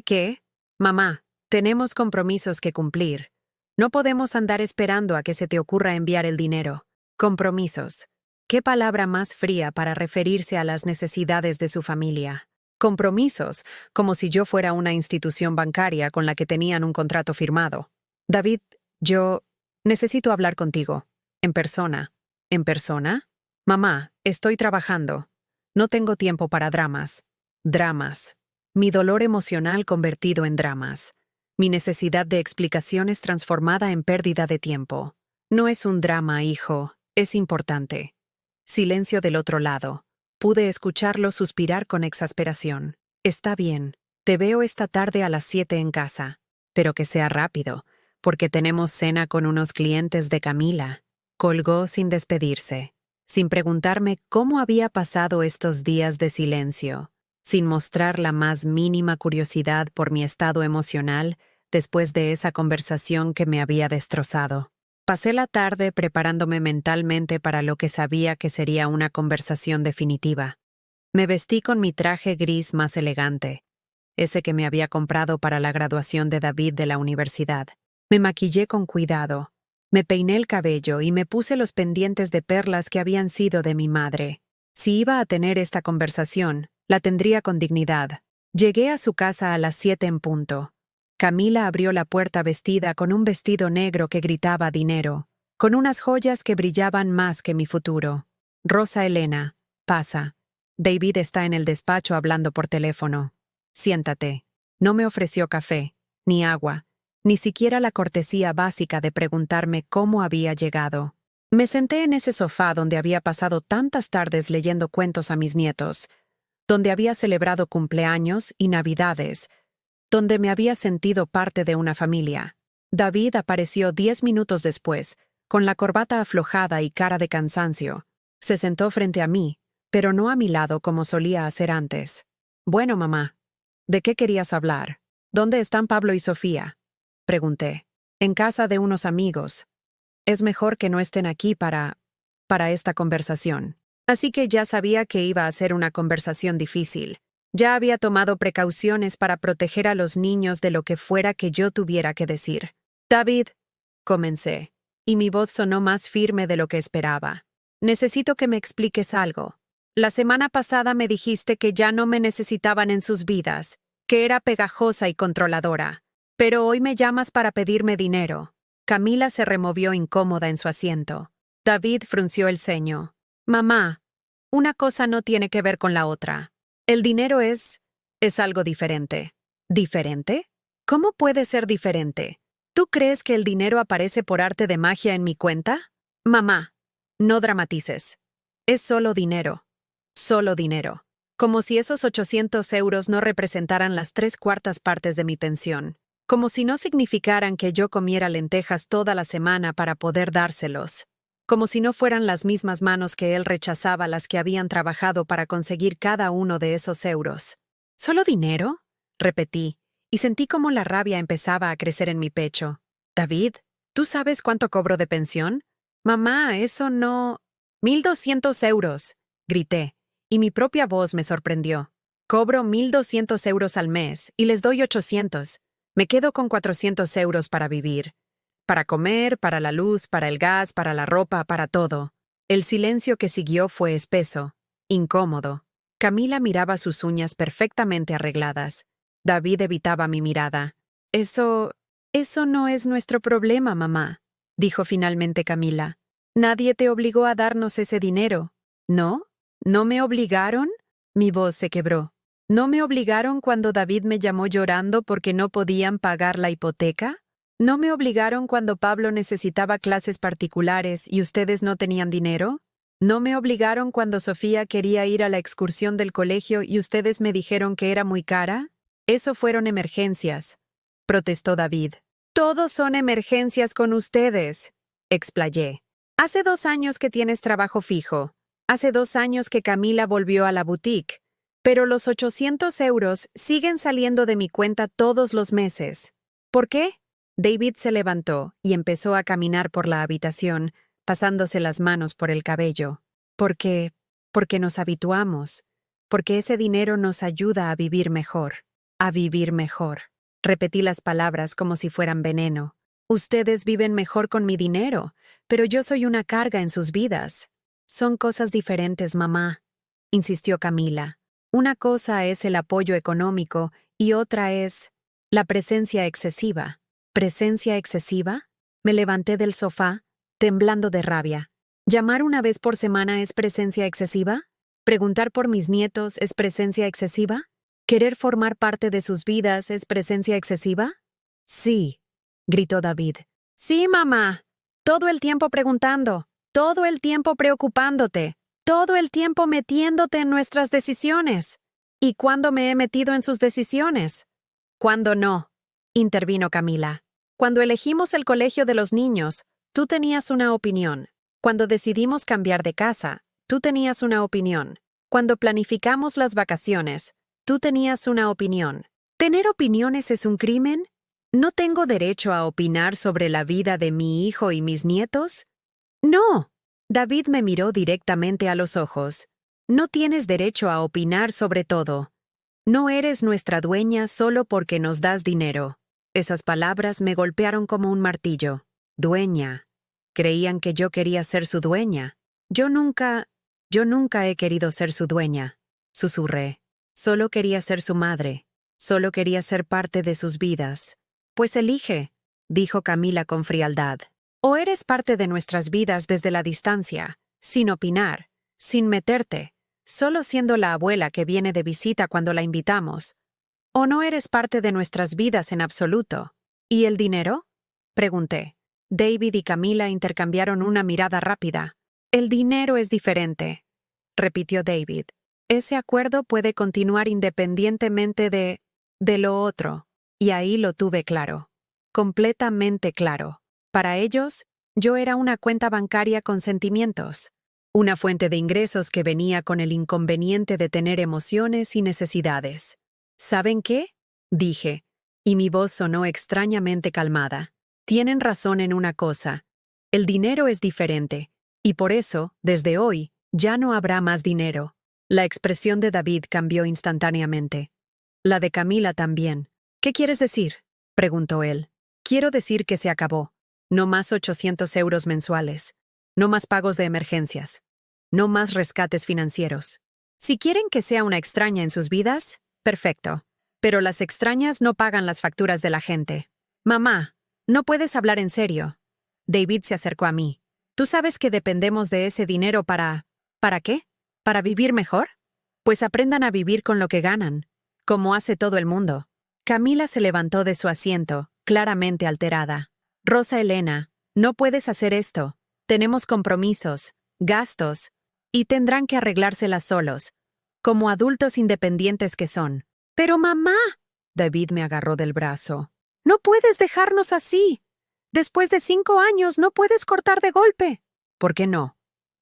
qué? Mamá, tenemos compromisos que cumplir. No podemos andar esperando a que se te ocurra enviar el dinero. Compromisos. ¿Qué palabra más fría para referirse a las necesidades de su familia? Compromisos, como si yo fuera una institución bancaria con la que tenían un contrato firmado. David, yo necesito hablar contigo. En persona. ¿En persona? Mamá, estoy trabajando. No tengo tiempo para dramas. Dramas. Mi dolor emocional convertido en dramas. Mi necesidad de explicaciones transformada en pérdida de tiempo. No es un drama, hijo. Es importante. Silencio del otro lado. Pude escucharlo suspirar con exasperación. Está bien. Te veo esta tarde a las 7 en casa. Pero que sea rápido, porque tenemos cena con unos clientes de Camila. Colgó sin despedirse, sin preguntarme cómo había pasado estos días de silencio, sin mostrar la más mínima curiosidad por mi estado emocional después de esa conversación que me había destrozado. Pasé la tarde preparándome mentalmente para lo que sabía que sería una conversación definitiva. Me vestí con mi traje gris más elegante, ese que me había comprado para la graduación de David de la universidad. Me maquillé con cuidado, me peiné el cabello y me puse los pendientes de perlas que habían sido de mi madre. Si iba a tener esta conversación, la tendría con dignidad. Llegué a su casa a las 7 en punto. Camila abrió la puerta vestida con un vestido negro que gritaba dinero, con unas joyas que brillaban más que mi futuro. Rosa Elena, pasa. David está en el despacho hablando por teléfono. Siéntate. No me ofreció café, ni agua, ni siquiera la cortesía básica de preguntarme cómo había llegado. Me senté en ese sofá donde había pasado tantas tardes leyendo cuentos a mis nietos, donde había celebrado cumpleaños y navidades, donde me había sentido parte de una familia. David apareció 10 minutos después, con la corbata aflojada y cara de cansancio. Se sentó frente a mí, pero no a mi lado como solía hacer antes. Bueno, mamá, ¿de qué querías hablar? ¿Dónde están Pablo y Sofía? Pregunté. En casa de unos amigos. Es mejor que no estén aquí para esta conversación. Así que ya sabía que iba a ser una conversación difícil. Ya había tomado precauciones para proteger a los niños de lo que fuera que yo tuviera que decir. David, comencé, y mi voz sonó más firme de lo que esperaba. Necesito que me expliques algo. La semana pasada me dijiste que ya no me necesitaban en sus vidas, que era pegajosa y controladora. Pero hoy me llamas para pedirme dinero. Camila se removió incómoda en su asiento. David frunció el ceño. Mamá, una cosa no tiene que ver con la otra. El dinero es algo diferente. ¿Diferente? ¿Cómo puede ser diferente? ¿Tú crees que el dinero aparece por arte de magia en mi cuenta? Mamá, no dramatices. Es solo dinero. Solo dinero. Como si esos 800 euros no representaran las 3/4 partes de mi pensión. Como si no significaran que yo comiera lentejas toda la semana para poder dárselos. Como si no fueran las mismas manos que él rechazaba las que habían trabajado para conseguir cada uno de esos euros. ¿Solo dinero? Repetí, y sentí como la rabia empezaba a crecer en mi pecho. David, ¿tú sabes cuánto cobro de pensión? Mamá, eso no... 1.200 euros, grité, y mi propia voz me sorprendió. Cobro 1.200 euros al mes y les doy 800. Me quedo con 400 euros para vivir. Para comer, para la luz, para el gas, para la ropa, para todo. El silencio que siguió fue espeso, incómodo. Camila miraba sus uñas perfectamente arregladas. David evitaba mi mirada. Eso no es nuestro problema, mamá, dijo finalmente Camila. Nadie te obligó a darnos ese dinero. ¿No? ¿No me obligaron? Mi voz se quebró. ¿No me obligaron cuando David me llamó llorando porque no podían pagar la hipoteca? ¿No me obligaron cuando Pablo necesitaba clases particulares y ustedes no tenían dinero? ¿No me obligaron cuando Sofía quería ir a la excursión del colegio y ustedes me dijeron que era muy cara? Eso fueron emergencias, protestó David. Todos son emergencias con ustedes, explayé. Hace 2 años que tienes trabajo fijo. Hace 2 años que Camila volvió a la boutique. Pero los 800 euros siguen saliendo de mi cuenta todos los meses. ¿Por qué? David se levantó y empezó a caminar por la habitación, pasándose las manos por el cabello. Porque nos habituamos. Porque ese dinero nos ayuda a vivir mejor. A vivir mejor. Repetí las palabras como si fueran veneno. Ustedes viven mejor con mi dinero, pero yo soy una carga en sus vidas. Son cosas diferentes, mamá, insistió Camila. Una cosa es el apoyo económico y otra es la presencia excesiva. ¿Presencia excesiva? Me levanté del sofá, temblando de rabia. ¿Llamar una vez por semana es presencia excesiva? ¿Preguntar por mis nietos es presencia excesiva? ¿Querer formar parte de sus vidas es presencia excesiva? Sí, gritó David. Sí, mamá. Todo el tiempo preguntando, todo el tiempo preocupándote, todo el tiempo metiéndote en nuestras decisiones. ¿Y cuándo me he metido en sus decisiones? ¿Cuándo no? Intervino Camila. Cuando elegimos el colegio de los niños, tú tenías una opinión. Cuando decidimos cambiar de casa, tú tenías una opinión. Cuando planificamos las vacaciones, tú tenías una opinión. ¿Tener opiniones es un crimen? ¿No tengo derecho a opinar sobre la vida de mi hijo y mis nietos? No. David me miró directamente a los ojos. No tienes derecho a opinar sobre todo. No eres nuestra dueña solo porque nos das dinero. Esas palabras me golpearon como un martillo. Dueña. Creían que yo quería ser su dueña. Yo nunca Yo nunca he querido ser su dueña, susurré. Solo quería ser su madre. Solo quería ser parte de sus vidas. Pues elige, dijo Camila con frialdad. O eres parte de nuestras vidas desde la distancia, sin opinar, sin meterte, solo siendo la abuela que viene de visita cuando la invitamos. O no eres parte de nuestras vidas en absoluto. ¿Y el dinero? Pregunté. David y Camila intercambiaron una mirada rápida. El dinero es diferente, repitió David. Ese acuerdo puede continuar independientemente de lo otro. Y ahí lo tuve claro. Completamente claro. Para ellos, yo era una cuenta bancaria con sentimientos. Una fuente de ingresos que venía con el inconveniente de tener emociones y necesidades. ¿Saben qué? Dije, y mi voz sonó extrañamente calmada. Tienen razón en una cosa. El dinero es diferente, y por eso, desde hoy, ya no habrá más dinero. La expresión de David cambió instantáneamente. La de Camila también. ¿Qué quieres decir?, preguntó él. Quiero decir que se acabó. No más 800 euros mensuales. No más pagos de emergencias. No más rescates financieros. Si quieren que sea una extraña en sus vidas, perfecto. Pero las extrañas no pagan las facturas de la gente. Mamá, no puedes hablar en serio. David se acercó a mí. ¿Tú sabes que dependemos de ese dinero para... ¿Para qué? ¿Para vivir mejor? Pues aprendan a vivir con lo que ganan, como hace todo el mundo. Camila se levantó de su asiento, claramente alterada. Rosa Elena, no puedes hacer esto. Tenemos compromisos, gastos, y tendrán que arreglárselas solos, como adultos independientes que son. Pero mamá, David me agarró del brazo. No puedes dejarnos así. Después de 5 años no puedes cortar de golpe. ¿Por qué no?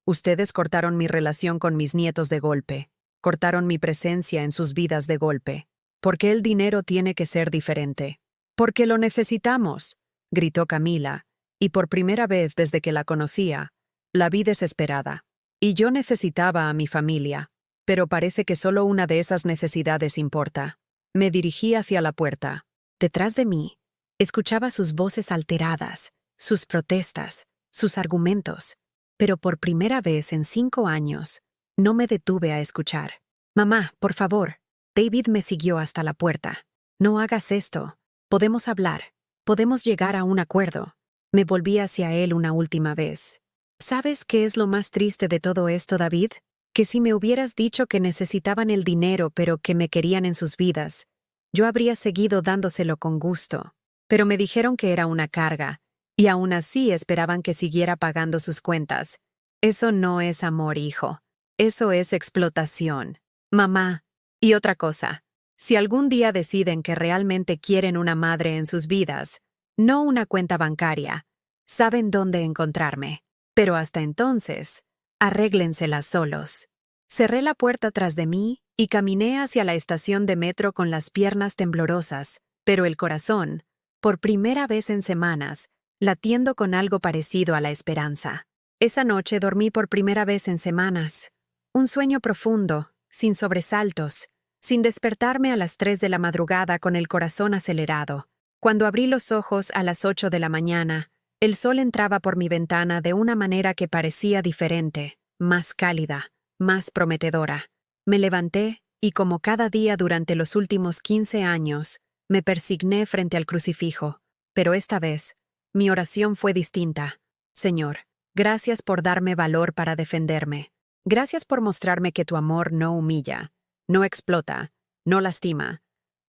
Ustedes cortaron mi relación con mis nietos de golpe. Cortaron mi presencia en sus vidas de golpe. ¿Por qué el dinero tiene que ser diferente? Porque lo necesitamos, gritó Camila, y por primera vez desde que la conocía, la vi desesperada. Y yo necesitaba a mi familia, pero parece que solo una de esas necesidades importa. Me dirigí hacia la puerta. Detrás de mí, escuchaba sus voces alteradas, sus protestas, sus argumentos, pero por primera vez en 5 años, no me detuve a escuchar. Mamá, por favor. David me siguió hasta la puerta. No hagas esto. Podemos hablar. Podemos llegar a un acuerdo. Me volví hacia él una última vez. ¿Sabes qué es lo más triste de todo esto, David? Que si me hubieras dicho que necesitaban el dinero pero que me querían en sus vidas, yo habría seguido dándoselo con gusto. Pero me dijeron que era una carga, y aún así esperaban que siguiera pagando sus cuentas. Eso no es amor, hijo. Eso es explotación. Mamá, y otra cosa, si algún día deciden que realmente quieren una madre en sus vidas, no una cuenta bancaria, saben dónde encontrarme. Pero hasta entonces, arréglenselas solos. Cerré la puerta tras de mí y caminé hacia la estación de metro con las piernas temblorosas, pero el corazón, por primera vez en semanas, latiendo con algo parecido a la esperanza. Esa noche dormí por primera vez en semanas. Un sueño profundo, sin sobresaltos, sin despertarme a las 3 de la madrugada con el corazón acelerado. Cuando abrí los ojos a las 8 de la mañana, el sol entraba por mi ventana de una manera que parecía diferente, más cálida, más prometedora. Me levanté y, como cada día durante los últimos 15 años, me persigné frente al crucifijo. Pero esta vez, mi oración fue distinta. Señor, gracias por darme valor para defenderme. Gracias por mostrarme que tu amor no humilla, no explota, no lastima.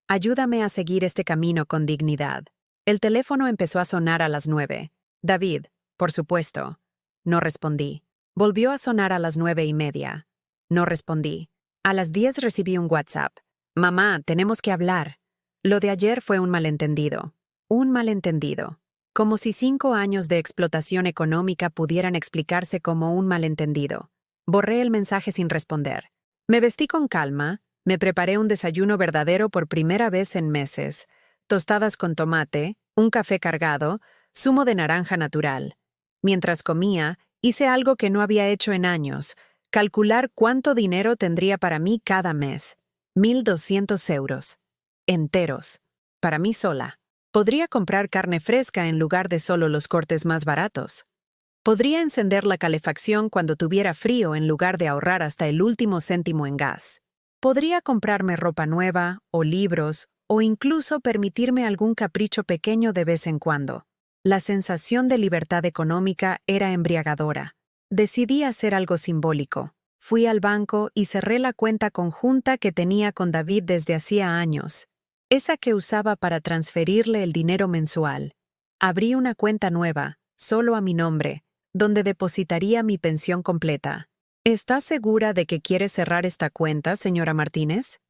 Ayúdame a seguir este camino con dignidad. El teléfono empezó a sonar a las 9. David, por supuesto. No respondí. Volvió a sonar a las 9:30. No respondí. A las 10 recibí un WhatsApp. Mamá, tenemos que hablar. Lo de ayer fue un malentendido. Un malentendido. Como si 5 años de explotación económica pudieran explicarse como un malentendido. Borré el mensaje sin responder. Me vestí con calma, me preparé un desayuno verdadero por primera vez en meses. Tostadas con tomate, un café cargado, zumo de naranja natural. Mientras comía, hice algo que no había hecho en años: calcular cuánto dinero tendría para mí cada mes. 1.200 euros. Enteros. Para mí sola. Podría comprar carne fresca en lugar de solo los cortes más baratos. Podría encender la calefacción cuando tuviera frío en lugar de ahorrar hasta el último céntimo en gas. Podría comprarme ropa nueva, o libros, o incluso permitirme algún capricho pequeño de vez en cuando. La sensación de libertad económica era embriagadora. Decidí hacer algo simbólico. Fui al banco y cerré la cuenta conjunta que tenía con David desde hacía años, esa que usaba para transferirle el dinero mensual. Abrí una cuenta nueva, solo a mi nombre, donde depositaría mi pensión completa. ¿Está segura de que quiere cerrar esta cuenta, señora Martínez?,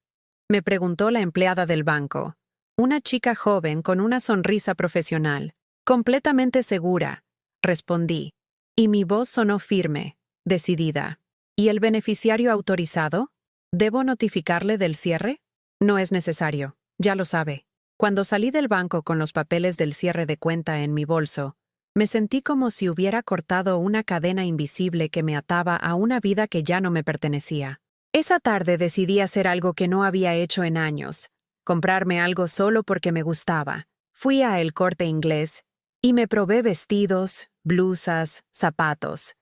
me preguntó la empleada del banco, una chica joven con una sonrisa profesional. Completamente segura, respondí, y mi voz sonó firme, decidida. ¿Y el beneficiario autorizado? ¿Debo notificarle del cierre? No es necesario, ya lo sabe. Cuando salí del banco con los papeles del cierre de cuenta en mi bolso, me sentí como si hubiera cortado una cadena invisible que me ataba a una vida que ya no me pertenecía. Esa tarde decidí hacer algo que no había hecho en años, comprarme algo solo porque me gustaba. Fui a El Corte Inglés y me probé vestidos, blusas, zapatos.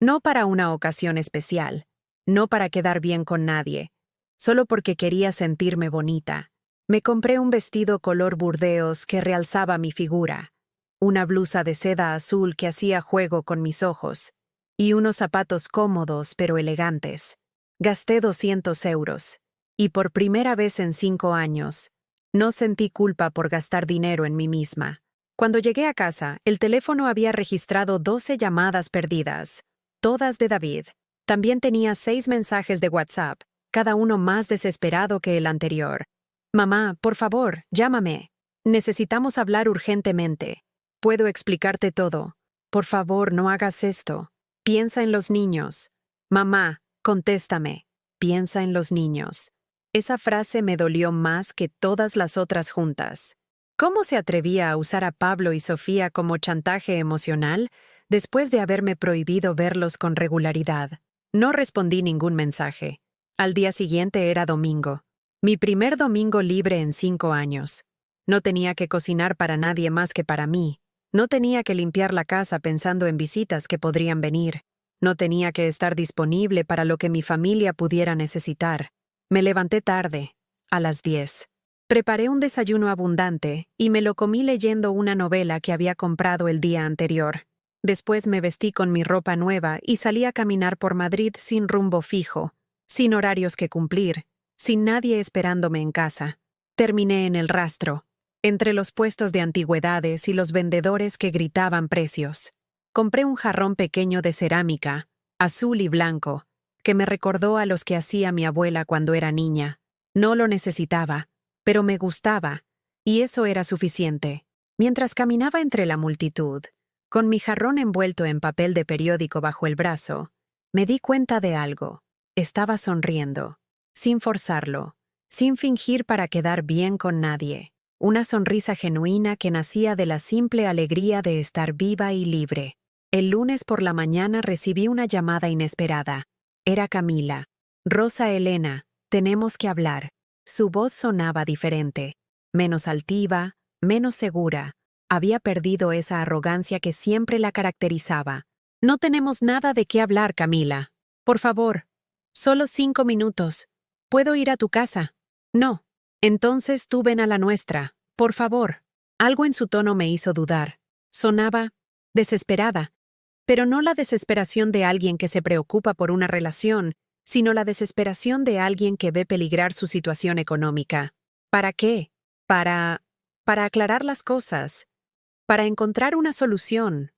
No para una ocasión especial, no para quedar bien con nadie, solo porque quería sentirme bonita. Me compré un vestido color burdeos que realzaba mi figura, una blusa de seda azul que hacía juego con mis ojos, y unos zapatos cómodos pero elegantes. Gasté 200 euros, y por primera vez en 5 años, no sentí culpa por gastar dinero en mí misma. Cuando llegué a casa, el teléfono había registrado 12 llamadas perdidas, todas de David. También tenía 6 mensajes de WhatsApp, cada uno más desesperado que el anterior. Mamá, por favor, llámame. Necesitamos hablar urgentemente. Puedo explicarte todo. Por favor, no hagas esto. Piensa en los niños. Mamá, contéstame. Piensa en los niños. Esa frase me dolió más que todas las otras juntas. ¿Cómo se atrevía a usar a Pablo y Sofía como chantaje emocional después de haberme prohibido verlos con regularidad? No respondí ningún mensaje. Al día siguiente era domingo. Mi primer domingo libre en 5 años. No tenía que cocinar para nadie más que para mí. No tenía que limpiar la casa pensando en visitas que podrían venir. No tenía que estar disponible para lo que mi familia pudiera necesitar. Me levanté tarde, a las 10. Preparé un desayuno abundante y me lo comí leyendo una novela que había comprado el día anterior. Después me vestí con mi ropa nueva y salí a caminar por Madrid sin rumbo fijo, sin horarios que cumplir, sin nadie esperándome en casa. Terminé en el rastro, entre los puestos de antigüedades y los vendedores que gritaban precios. Compré un jarrón pequeño de cerámica, azul y blanco, que me recordó a los que hacía mi abuela cuando era niña. No lo necesitaba, pero me gustaba, y eso era suficiente. Mientras caminaba entre la multitud, con mi jarrón envuelto en papel de periódico bajo el brazo, me di cuenta de algo. Estaba sonriendo, sin forzarlo, sin fingir para quedar bien con nadie. Una sonrisa genuina que nacía de la simple alegría de estar viva y libre. El lunes por la mañana recibí una llamada inesperada. Era Camila. Rosa Elena, tenemos que hablar. Su voz sonaba diferente, menos altiva, menos segura. Había perdido esa arrogancia que siempre la caracterizaba. No tenemos nada de qué hablar, Camila. Por favor, solo 5 minutos. ¿Puedo ir a tu casa? No. Entonces tú ven a la nuestra, por favor. Algo en su tono me hizo dudar. Sonaba desesperada, pero no la desesperación de alguien que se preocupa por una relación, sino la desesperación de alguien que ve peligrar su situación económica. ¿Para qué? Para aclarar las cosas. Para encontrar una solución,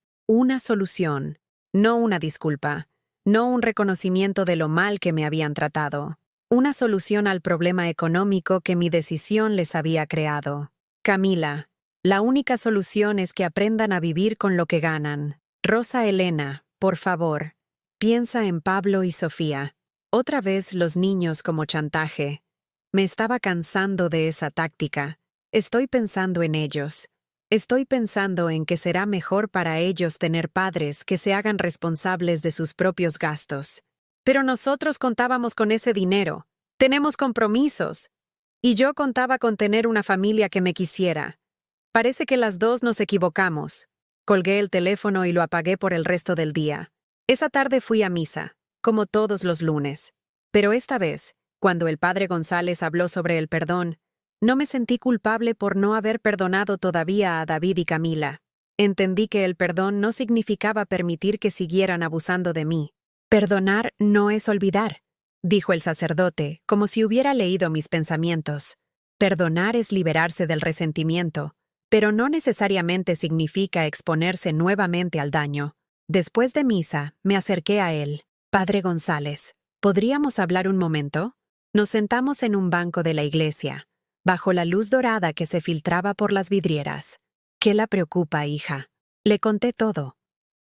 no una disculpa, no un reconocimiento de lo mal que me habían tratado, una solución al problema económico que mi decisión les había creado. Camila, la única solución es que aprendan a vivir con lo que ganan. Rosa Elena, por favor, piensa en Pablo y Sofía. Otra vez los niños como chantaje. Me estaba cansando de esa táctica. Estoy pensando en ellos. Estoy pensando en que será mejor para ellos tener padres que se hagan responsables de sus propios gastos. Pero nosotros contábamos con ese dinero. Tenemos compromisos. Y yo contaba con tener una familia que me quisiera. Parece que las dos nos equivocamos. Colgué el teléfono y lo apagué por el resto del día. Esa tarde fui a misa, como todos los lunes. Pero esta vez, cuando el padre González habló sobre el perdón, no me sentí culpable por no haber perdonado todavía a David y Camila. Entendí que el perdón no significaba permitir que siguieran abusando de mí. Perdonar no es olvidar, dijo el sacerdote, como si hubiera leído mis pensamientos. Perdonar es liberarse del resentimiento, pero no necesariamente significa exponerse nuevamente al daño. Después de misa, me acerqué a él. Padre González, ¿podríamos hablar un momento? Nos sentamos en un banco de la iglesia, bajo la luz dorada que se filtraba por las vidrieras. ¿Qué la preocupa, hija? Le conté todo.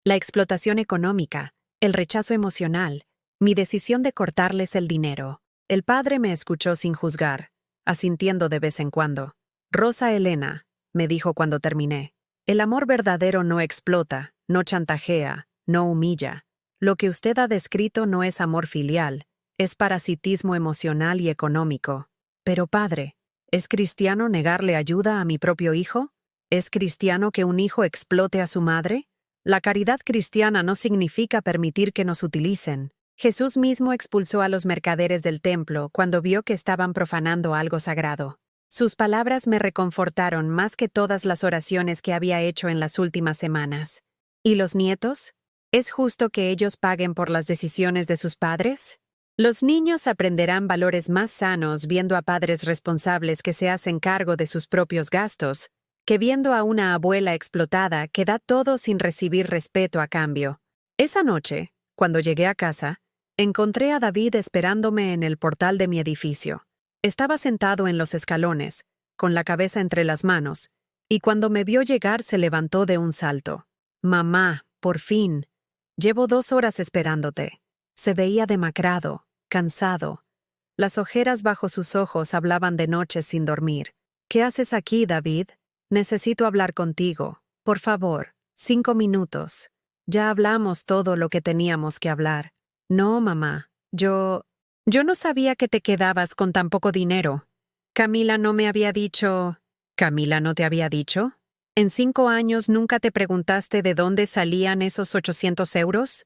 La explotación económica, el rechazo emocional, mi decisión de cortarles el dinero. El padre me escuchó sin juzgar, asintiendo de vez en cuando. Rosa Elena, me dijo cuando terminé, el amor verdadero no explota, no chantajea, no humilla. Lo que usted ha descrito no es amor filial, es parasitismo emocional y económico. Pero padre, ¿es cristiano negarle ayuda a mi propio hijo? ¿Es cristiano que un hijo explote a su madre? La caridad cristiana no significa permitir que nos utilicen. Jesús mismo expulsó a los mercaderes del templo cuando vio que estaban profanando algo sagrado. Sus palabras me reconfortaron más que todas las oraciones que había hecho en las últimas semanas. ¿Y los nietos? ¿Es justo que ellos paguen por las decisiones de sus padres? Los niños aprenderán valores más sanos viendo a padres responsables que se hacen cargo de sus propios gastos, que viendo a una abuela explotada que da todo sin recibir respeto a cambio. Esa noche, cuando llegué a casa, encontré a David esperándome en el portal de mi edificio. Estaba sentado en los escalones, con la cabeza entre las manos, y cuando me vio llegar se levantó de un salto. «Mamá, por fin. Llevo 2 horas esperándote». Se veía demacrado, cansado. Las ojeras bajo sus ojos hablaban de noches sin dormir. «¿Qué haces aquí, David? Necesito hablar contigo. Por favor, 5 minutos. Ya hablamos todo lo que teníamos que hablar». «No, mamá. Yo no sabía que te quedabas con tan poco dinero. Camila no me había dicho». «¿Camila no te había dicho? ¿En 5 años nunca te preguntaste de dónde salían esos 800 euros?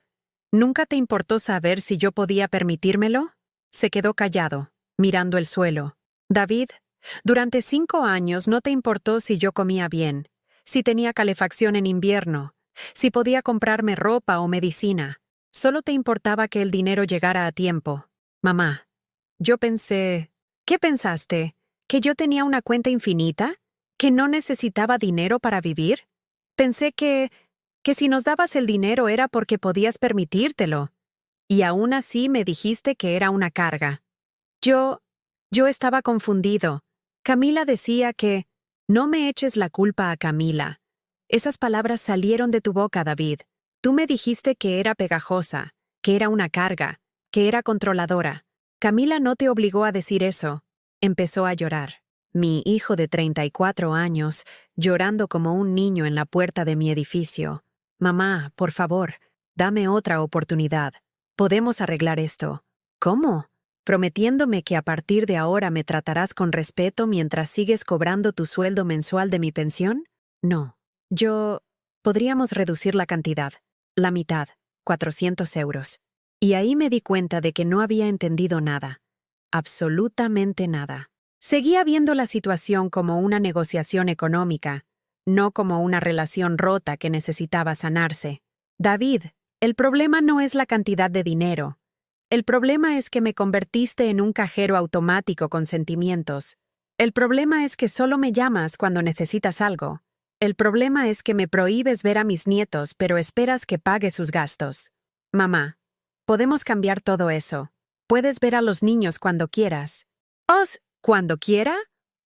¿Nunca te importó saber si yo podía permitírmelo?» Se quedó callado, mirando el suelo. «David, durante 5 años no te importó si yo comía bien, si tenía calefacción en invierno, si podía comprarme ropa o medicina. Solo te importaba que el dinero llegara a tiempo. Mamá, yo pensé... ¿Qué pensaste? ¿Que yo tenía una cuenta infinita? ¿Que no necesitaba dinero para vivir? Pensé que si nos dabas el dinero era porque podías permitírtelo. Y aún así me dijiste que era una carga. Yo estaba confundido. Camila decía que... No me eches la culpa a Camila. Esas palabras salieron de tu boca, David. Tú me dijiste que era pegajosa, que era una carga, que era controladora. Camila no te obligó a decir eso. Empezó a llorar. Mi hijo de 34 años, llorando como un niño en la puerta de mi edificio. Mamá, por favor, dame otra oportunidad. Podemos arreglar esto. ¿Cómo? ¿Prometiéndome que a partir de ahora me tratarás con respeto mientras sigues cobrando tu sueldo mensual de mi pensión? No. Podríamos reducir la cantidad. La mitad, 400 euros. Y ahí me di cuenta de que no había entendido nada. Absolutamente nada. Seguía viendo la situación como una negociación económica, no como una relación rota que necesitaba sanarse. David, el problema no es la cantidad de dinero. El problema es que me convertiste en un cajero automático con sentimientos. El problema es que solo me llamas cuando necesitas algo. El problema es que me prohíbes ver a mis nietos, pero esperas que pague sus gastos. Mamá, podemos cambiar todo eso. Puedes ver a los niños cuando quieras. ¿Cuando quiera?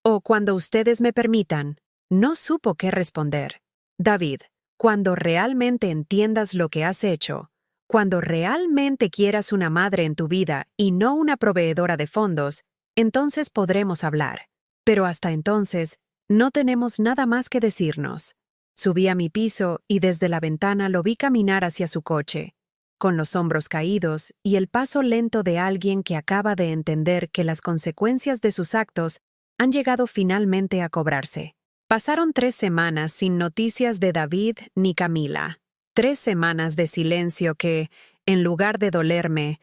¿O cuando ustedes me permitan? No supo qué responder. David, cuando realmente entiendas lo que has hecho, cuando realmente quieras una madre en tu vida y no una proveedora de fondos, entonces podremos hablar. Pero hasta entonces, no tenemos nada más que decirnos. Subí a mi piso y desde la ventana lo vi caminar hacia su coche, con los hombros caídos y el paso lento de alguien que acaba de entender que las consecuencias de sus actos han llegado finalmente a cobrarse. Pasaron 3 semanas sin noticias de David ni Camila. 3 semanas de silencio que, en lugar de dolerme,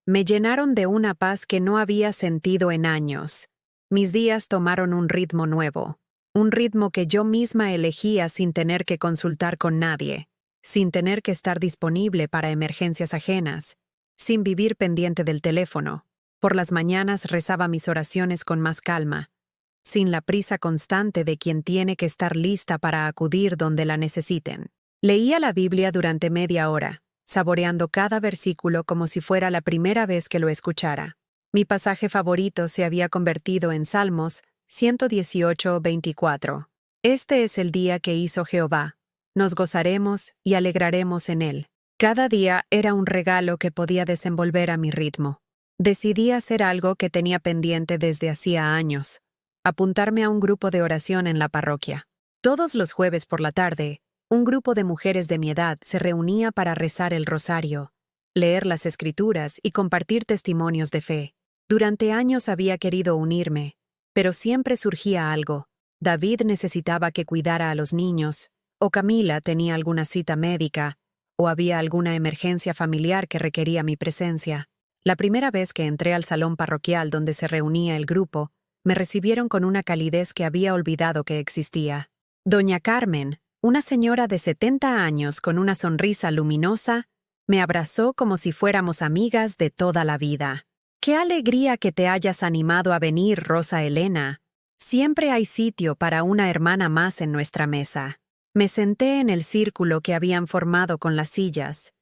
me llenaron de una paz que no había sentido en años. Mis días tomaron un ritmo nuevo, un ritmo que yo misma elegía sin tener que consultar con nadie, sin tener que estar disponible para emergencias ajenas, sin vivir pendiente del teléfono. Por las mañanas rezaba mis oraciones con más calma, sin la prisa constante de quien tiene que estar lista para acudir donde la necesiten. Leía la Biblia durante media hora, saboreando cada versículo como si fuera la primera vez que lo escuchara. Mi pasaje favorito se había convertido en Salmos 118:24. Este es el día que hizo Jehová. Nos gozaremos y alegraremos en él. Cada día era un regalo que podía desenvolver a mi ritmo. Decidí hacer algo que tenía pendiente desde hacía años: apuntarme a un grupo de oración en la parroquia. Todos los jueves por la tarde, un grupo de mujeres de mi edad se reunía para rezar el rosario, leer las escrituras y compartir testimonios de fe. Durante años había querido unirme, pero siempre surgía algo. David necesitaba que cuidara a los niños, o Camila tenía alguna cita médica, o había alguna emergencia familiar que requería mi presencia. La primera vez que entré al salón parroquial donde se reunía el grupo, me recibieron con una calidez que había olvidado que existía. Doña Carmen, una señora de 70 años con una sonrisa luminosa, me abrazó como si fuéramos amigas de toda la vida. ¡Qué alegría que te hayas animado a venir, Rosa Elena! Siempre hay sitio para una hermana más en nuestra mesa. Me senté en el círculo que habían formado con las sillas,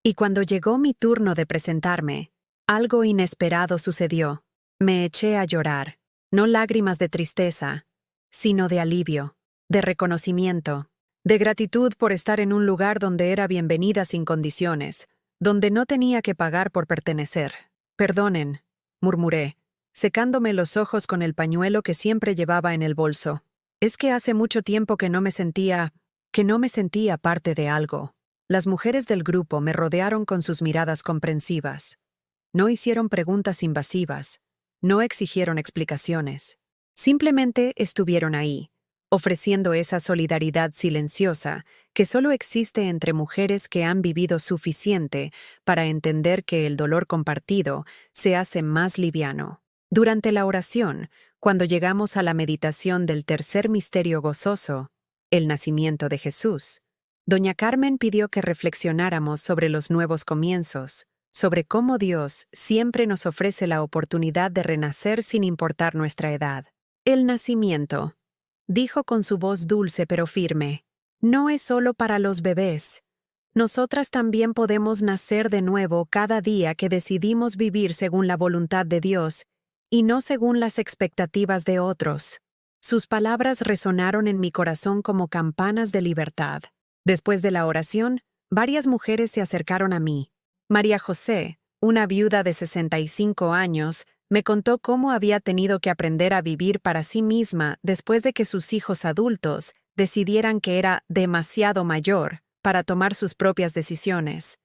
y cuando llegó mi turno de presentarme, algo inesperado sucedió. Me eché a llorar, no lágrimas de tristeza, sino de alivio, de reconocimiento, de gratitud por estar en un lugar donde era bienvenida sin condiciones, donde no tenía que pagar por pertenecer. «Perdonen», murmuré, secándome los ojos con el pañuelo que siempre llevaba en el bolso. Es que hace mucho tiempo que no me sentía parte de algo. Las mujeres del grupo me rodearon con sus miradas comprensivas. No hicieron preguntas invasivas, no exigieron explicaciones. Simplemente estuvieron ahí, ofreciendo esa solidaridad silenciosa que solo existe entre mujeres que han vivido suficiente para entender que el dolor compartido se hace más liviano. Durante la oración, cuando llegamos a la meditación del tercer misterio gozoso, el nacimiento de Jesús, doña Carmen pidió que reflexionáramos sobre los nuevos comienzos, sobre cómo Dios siempre nos ofrece la oportunidad de renacer sin importar nuestra edad. El nacimiento, dijo con su voz dulce pero firme, no es solo para los bebés. Nosotras también podemos nacer de nuevo cada día que decidimos vivir según la voluntad de Dios y no según las expectativas de otros. Sus palabras resonaron en mi corazón como campanas de libertad. Después de la oración, varias mujeres se acercaron a mí. María José, una viuda de 65 años, me contó cómo había tenido que aprender a vivir para sí misma después de que sus hijos adultos decidieran que era demasiado mayor para tomar sus propias decisiones.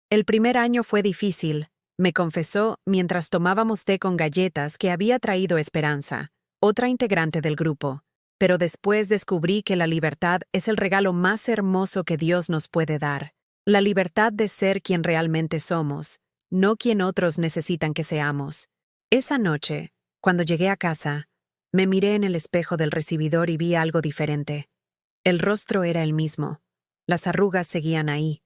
El primer año fue difícil, me confesó mientras tomábamos té con galletas que había traído Esperanza, otra integrante del grupo. Pero después descubrí que la libertad es el regalo más hermoso que Dios nos puede dar. La libertad de ser quien realmente somos, no quien otros necesitan que seamos. Esa noche, cuando llegué a casa, me miré en el espejo del recibidor y vi algo diferente. El rostro era el mismo. Las arrugas seguían ahí.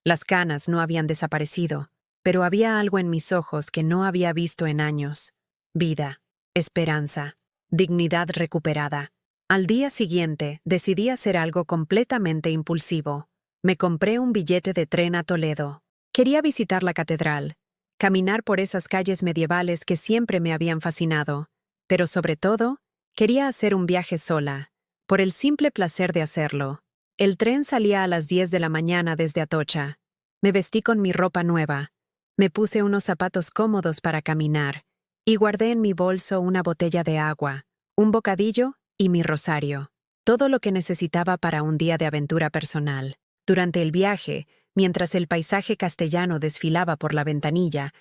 Las canas no habían desaparecido, pero había algo en mis ojos que no había visto en años. Vida, esperanza, dignidad recuperada. Al día siguiente, decidí hacer algo completamente impulsivo. Me compré un billete de tren a Toledo. Quería visitar la catedral, caminar por esas calles medievales que siempre me habían fascinado, pero sobre todo, quería hacer un viaje sola, por el simple placer de hacerlo. El tren salía a las 10 de la mañana desde Atocha. Me vestí con mi ropa nueva, me puse unos zapatos cómodos para caminar, y guardé en mi bolso una botella de agua, un bocadillo y mi rosario, todo lo que necesitaba para un día de aventura personal. Durante el viaje, mientras el paisaje castellano desfilaba por la ventanilla,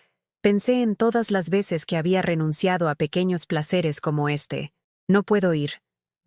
pensé en todas las veces que había renunciado a pequeños placeres como este. No puedo ir.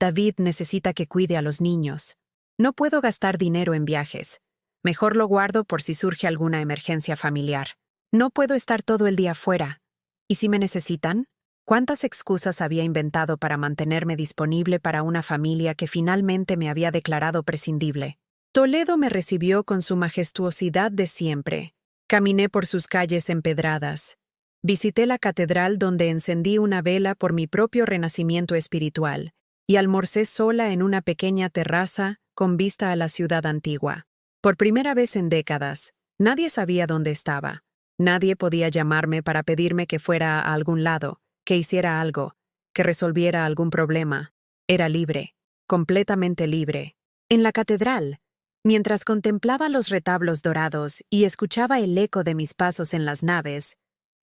David necesita que cuide a los niños. No puedo gastar dinero en viajes. Mejor lo guardo por si surge alguna emergencia familiar. No puedo estar todo el día fuera. ¿Y si me necesitan? ¿Cuántas excusas había inventado para mantenerme disponible para una familia que finalmente me había declarado prescindible? Toledo me recibió con su majestuosidad de siempre. Caminé por sus calles empedradas. Visité la catedral donde encendí una vela por mi propio renacimiento espiritual y almorcé sola en una pequeña terraza con vista a la ciudad antigua. Por primera vez en décadas, nadie sabía dónde estaba. Nadie podía llamarme para pedirme que fuera a algún lado, que hiciera algo, que resolviera algún problema. Era libre, completamente libre. En la catedral, mientras contemplaba los retablos dorados y escuchaba el eco de mis pasos en las naves,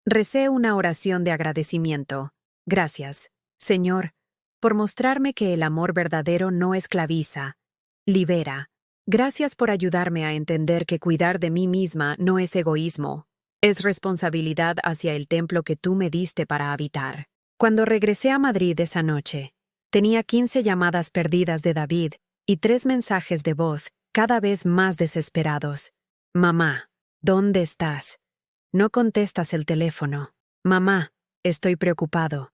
recé una oración de agradecimiento. Gracias, Señor, por mostrarme que el amor verdadero no esclaviza, libera. Gracias por ayudarme a entender que cuidar de mí misma no es egoísmo, es responsabilidad hacia el templo que tú me diste para habitar. Cuando regresé a Madrid esa noche, tenía 15 llamadas perdidas de David y 3 mensajes de voz, cada vez más desesperados. Mamá, ¿dónde estás? No contestas el teléfono. Mamá, estoy preocupado.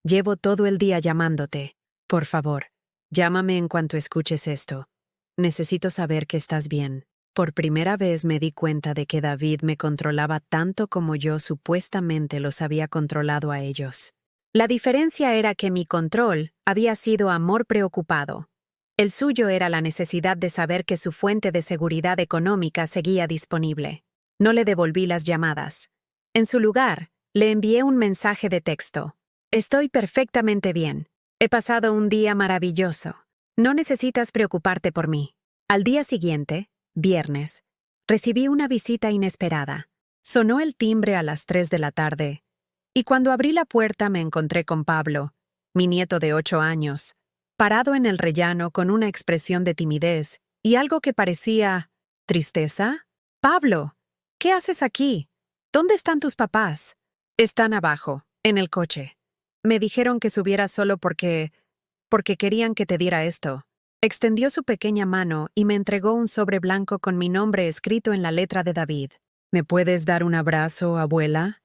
Llevo todo el día llamándote. Por favor, llámame en cuanto escuches esto. Necesito saber que estás bien. Por primera vez me di cuenta de que David me controlaba tanto como yo supuestamente los había controlado a ellos. La diferencia era que mi control había sido amor preocupado. El suyo era la necesidad de saber que su fuente de seguridad económica seguía disponible. No le devolví las llamadas. En su lugar, le envié un mensaje de texto. Estoy perfectamente bien. He pasado un día maravilloso. No necesitas preocuparte por mí. Al día siguiente, viernes, recibí una visita inesperada. Sonó el timbre a las 3 de la tarde, y cuando abrí la puerta me encontré con Pablo, mi nieto de 8 años, parado en el rellano con una expresión de timidez y algo que parecía tristeza. Pablo, ¿qué haces aquí? ¿Dónde están tus papás? Están abajo, en el coche. Me dijeron que subieras solo porque querían que te diera esto. Extendió su pequeña mano y me entregó un sobre blanco con mi nombre escrito en la letra de David. ¿Me puedes dar un abrazo, abuela?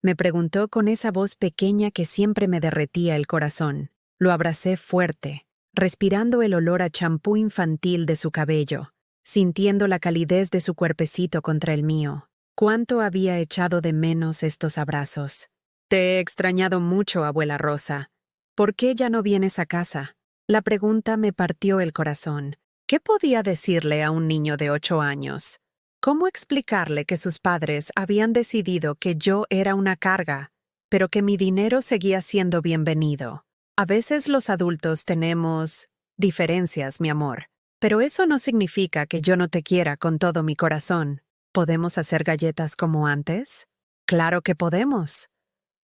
Me preguntó con esa voz pequeña que siempre me derretía el corazón. Lo abracé fuerte, respirando el olor a champú infantil de su cabello, sintiendo la calidez de su cuerpecito contra el mío. Cuánto había echado de menos estos abrazos. Te he extrañado mucho, abuela Rosa. ¿Por qué ya no vienes a casa? La pregunta me partió el corazón. ¿Qué podía decirle a un niño de 8 años? ¿Cómo explicarle que sus padres habían decidido que yo era una carga, pero que mi dinero seguía siendo bienvenido? A veces los adultos tenemos diferencias, mi amor, pero eso no significa que yo no te quiera con todo mi corazón. ¿Podemos hacer galletas como antes? Claro que podemos.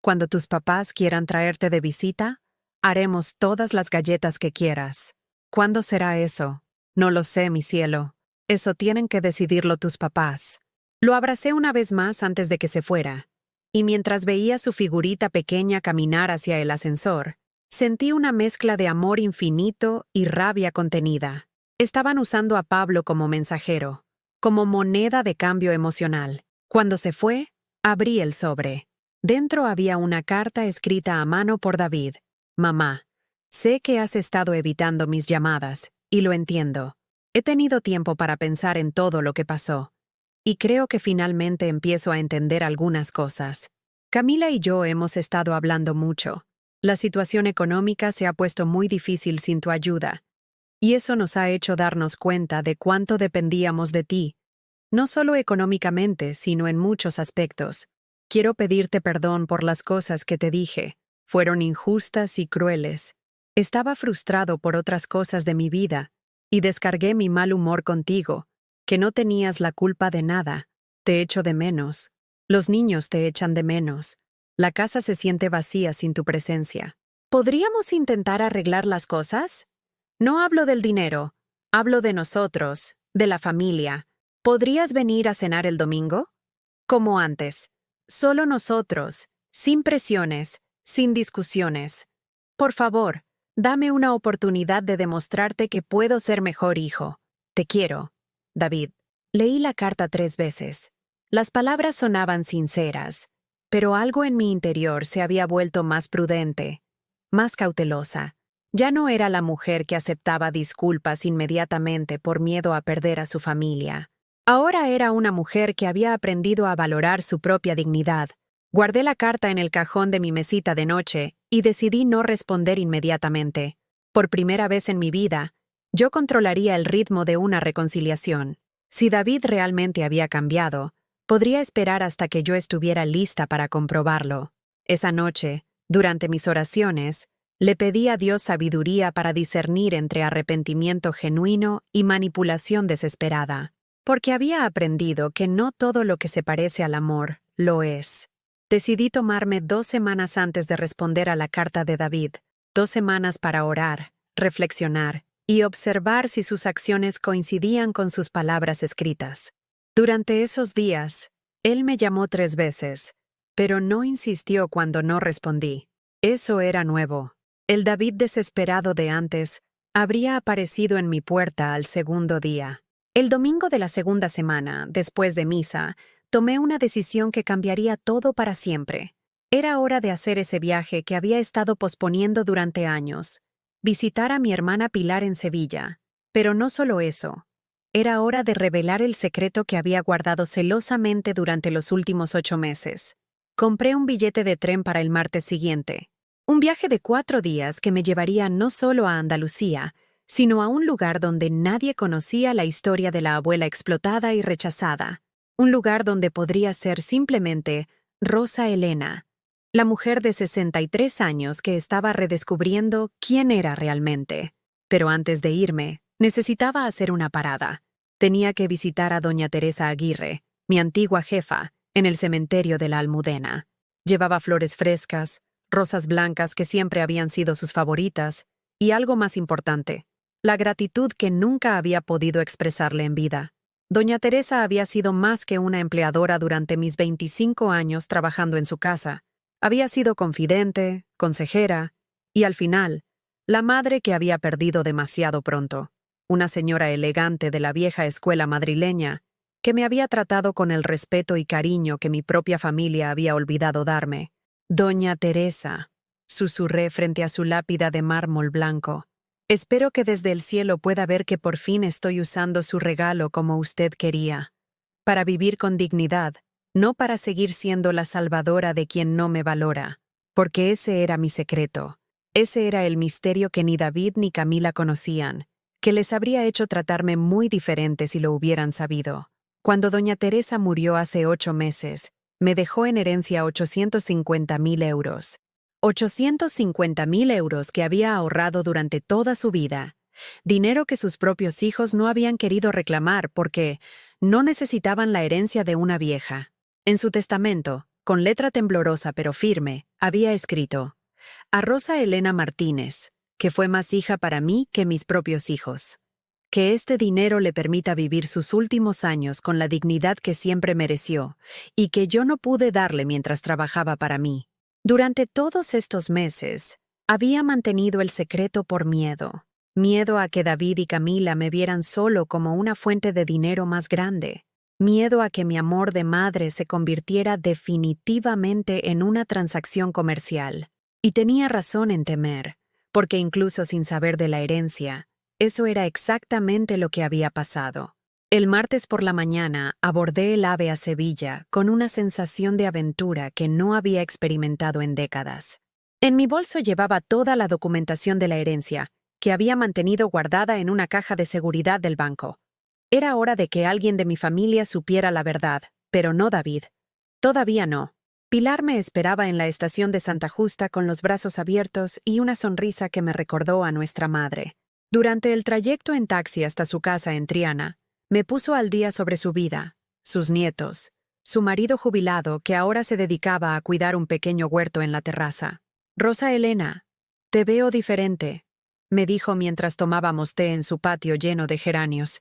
Cuando tus papás quieran traerte de visita, haremos todas las galletas que quieras. ¿Cuándo será eso? No lo sé, mi cielo. Eso tienen que decidirlo tus papás. Lo abracé una vez más antes de que se fuera, y mientras veía su figurita pequeña caminar hacia el ascensor, sentí una mezcla de amor infinito y rabia contenida. Estaban usando a Pablo como mensajero, como moneda de cambio emocional. Cuando se fue, abrí el sobre. Dentro había una carta escrita a mano por David. Mamá, sé que has estado evitando mis llamadas, y lo entiendo. He tenido tiempo para pensar en todo lo que pasó, y creo que finalmente empiezo a entender algunas cosas. Camila y yo hemos estado hablando mucho. La situación económica se ha puesto muy difícil sin tu ayuda, y eso nos ha hecho darnos cuenta de cuánto dependíamos de ti, no solo económicamente, sino en muchos aspectos. Quiero pedirte perdón por las cosas que te dije. Fueron injustas y crueles. Estaba frustrado por otras cosas de mi vida, y descargué mi mal humor contigo, que no tenías la culpa de nada. Te echo de menos. Los niños te echan de menos. La casa se siente vacía sin tu presencia. ¿Podríamos intentar arreglar las cosas? No hablo del dinero, hablo de nosotros, de la familia. ¿Podrías venir a cenar el domingo? Como antes. Solo nosotros, sin presiones, sin discusiones. Por favor, Dame una oportunidad de demostrarte que puedo ser mejor hijo. Te quiero, David. Leí la carta 3 veces. Las palabras sonaban sinceras, pero algo en mi interior se había vuelto más prudente, más cautelosa. Ya no era la mujer que aceptaba disculpas inmediatamente por miedo a perder a su familia. Ahora era una mujer que había aprendido a valorar su propia dignidad. Guardé la carta en el cajón de mi mesita de noche y decidí no responder inmediatamente. Por primera vez en mi vida, yo controlaría el ritmo de una reconciliación. Si David realmente había cambiado, podría esperar hasta que yo estuviera lista para comprobarlo. Esa noche, durante mis oraciones, le pedí a Dios sabiduría para discernir entre arrepentimiento genuino y manipulación desesperada, porque había aprendido que no todo lo que se parece al amor lo es. Decidí tomarme 2 semanas antes de responder a la carta de David, 2 semanas para orar, reflexionar y observar si sus acciones coincidían con sus palabras escritas. Durante esos días, él me llamó 3 veces, pero no insistió cuando no respondí. Eso era nuevo. El David desesperado de antes habría aparecido en mi puerta al segundo día. El domingo de la segunda semana, después de misa, tomé una decisión que cambiaría todo para siempre. Era hora de hacer ese viaje que había estado posponiendo durante años. Visitar a mi hermana Pilar en Sevilla. Pero no solo eso. Era hora de revelar el secreto que había guardado celosamente durante los últimos 8 meses. Compré un billete de tren para el martes siguiente. Un viaje de 4 días que me llevaría no solo a Andalucía, sino a un lugar donde nadie conocía la historia de la abuela explotada y rechazada. Un lugar donde podría ser simplemente Rosa Elena, la mujer de 63 años que estaba redescubriendo quién era realmente. Pero antes de irme, necesitaba hacer una parada. Tenía que visitar a doña Teresa Aguirre, mi antigua jefa, en el cementerio de la Almudena. Llevaba flores frescas, rosas blancas que siempre habían sido sus favoritas, y algo más importante, la gratitud que nunca había podido expresarle en vida. Doña Teresa había sido más que una empleadora durante mis 25 años trabajando en su casa. Había sido confidente, consejera, y al final, la madre que había perdido demasiado pronto. Una señora elegante de la vieja escuela madrileña, que me había tratado con el respeto y cariño que mi propia familia había olvidado darme. Doña Teresa, susurré frente a su lápida de mármol blanco. Espero que desde el cielo pueda ver que por fin estoy usando su regalo como usted quería. Para vivir con dignidad, no para seguir siendo la salvadora de quien no me valora. Porque ese era mi secreto. Ese era el misterio que ni David ni Camila conocían, que les habría hecho tratarme muy diferente si lo hubieran sabido. Cuando doña Teresa murió hace 8 meses, me dejó en herencia 850.000 euros. 850.000 euros que había ahorrado durante toda su vida. Dinero que sus propios hijos no habían querido reclamar porque no necesitaban la herencia de una vieja. En su testamento, con letra temblorosa pero firme, había escrito: a Rosa Elena Martínez, que fue más hija para mí que mis propios hijos. Que este dinero le permita vivir sus últimos años con la dignidad que siempre mereció y que yo no pude darle mientras trabajaba para mí. Durante todos estos meses, había mantenido el secreto por miedo. Miedo a que David y Camila me vieran solo como una fuente de dinero más grande. Miedo a que mi amor de madre se convirtiera definitivamente en una transacción comercial. Y tenía razón en temer, porque incluso sin saber de la herencia, eso era exactamente lo que había pasado. El martes por la mañana abordé el AVE a Sevilla con una sensación de aventura que no había experimentado en décadas. En mi bolso llevaba toda la documentación de la herencia, que había mantenido guardada en una caja de seguridad del banco. Era hora de que alguien de mi familia supiera la verdad, pero no David. Todavía no. Pilar me esperaba en la estación de Santa Justa con los brazos abiertos y una sonrisa que me recordó a nuestra madre. Durante el trayecto en taxi hasta su casa en Triana, me puso al día sobre su vida, sus nietos, su marido jubilado que ahora se dedicaba a cuidar un pequeño huerto en la terraza. Rosa Elena, te veo diferente, me dijo mientras tomábamos té en su patio lleno de geranios.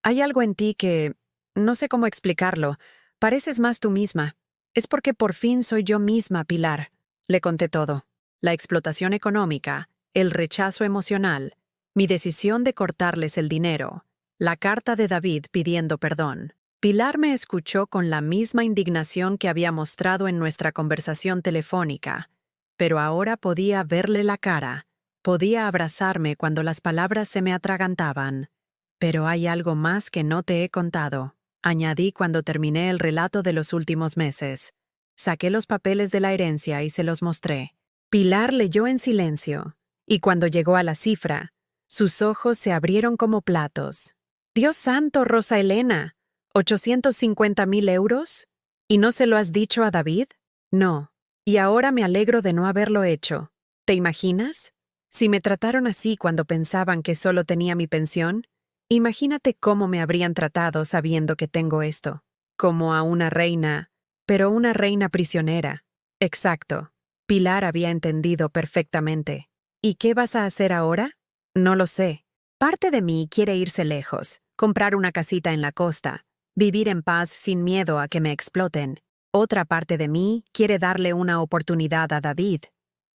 Hay algo en ti que... no sé cómo explicarlo. Pareces más tú misma. Es porque por fin soy yo misma, Pilar. Le conté todo. La explotación económica, el rechazo emocional, mi decisión de cortarles el dinero, la carta de David pidiendo perdón. Pilar me escuchó con la misma indignación que había mostrado en nuestra conversación telefónica, pero ahora podía verle la cara, podía abrazarme cuando las palabras se me atragantaban. Pero hay algo más que no te he contado, añadí cuando terminé el relato de los últimos meses. Saqué los papeles de la herencia y se los mostré. Pilar leyó en silencio, y cuando llegó a la cifra, sus ojos se abrieron como platos. «Dios santo, Rosa Elena, ¿850,000 euros? ¿Y no se lo has dicho a David?» «No, y ahora me alegro de no haberlo hecho. ¿Te imaginas? Si me trataron así cuando pensaban que solo tenía mi pensión, imagínate cómo me habrían tratado sabiendo que tengo esto. Como a una reina, pero una reina prisionera». «Exacto». Pilar había entendido perfectamente. «¿Y qué vas a hacer ahora?» «No lo sé. Parte de mí quiere irse lejos, comprar una casita en la costa, vivir en paz sin miedo a que me exploten. Otra parte de mí quiere darle una oportunidad a David,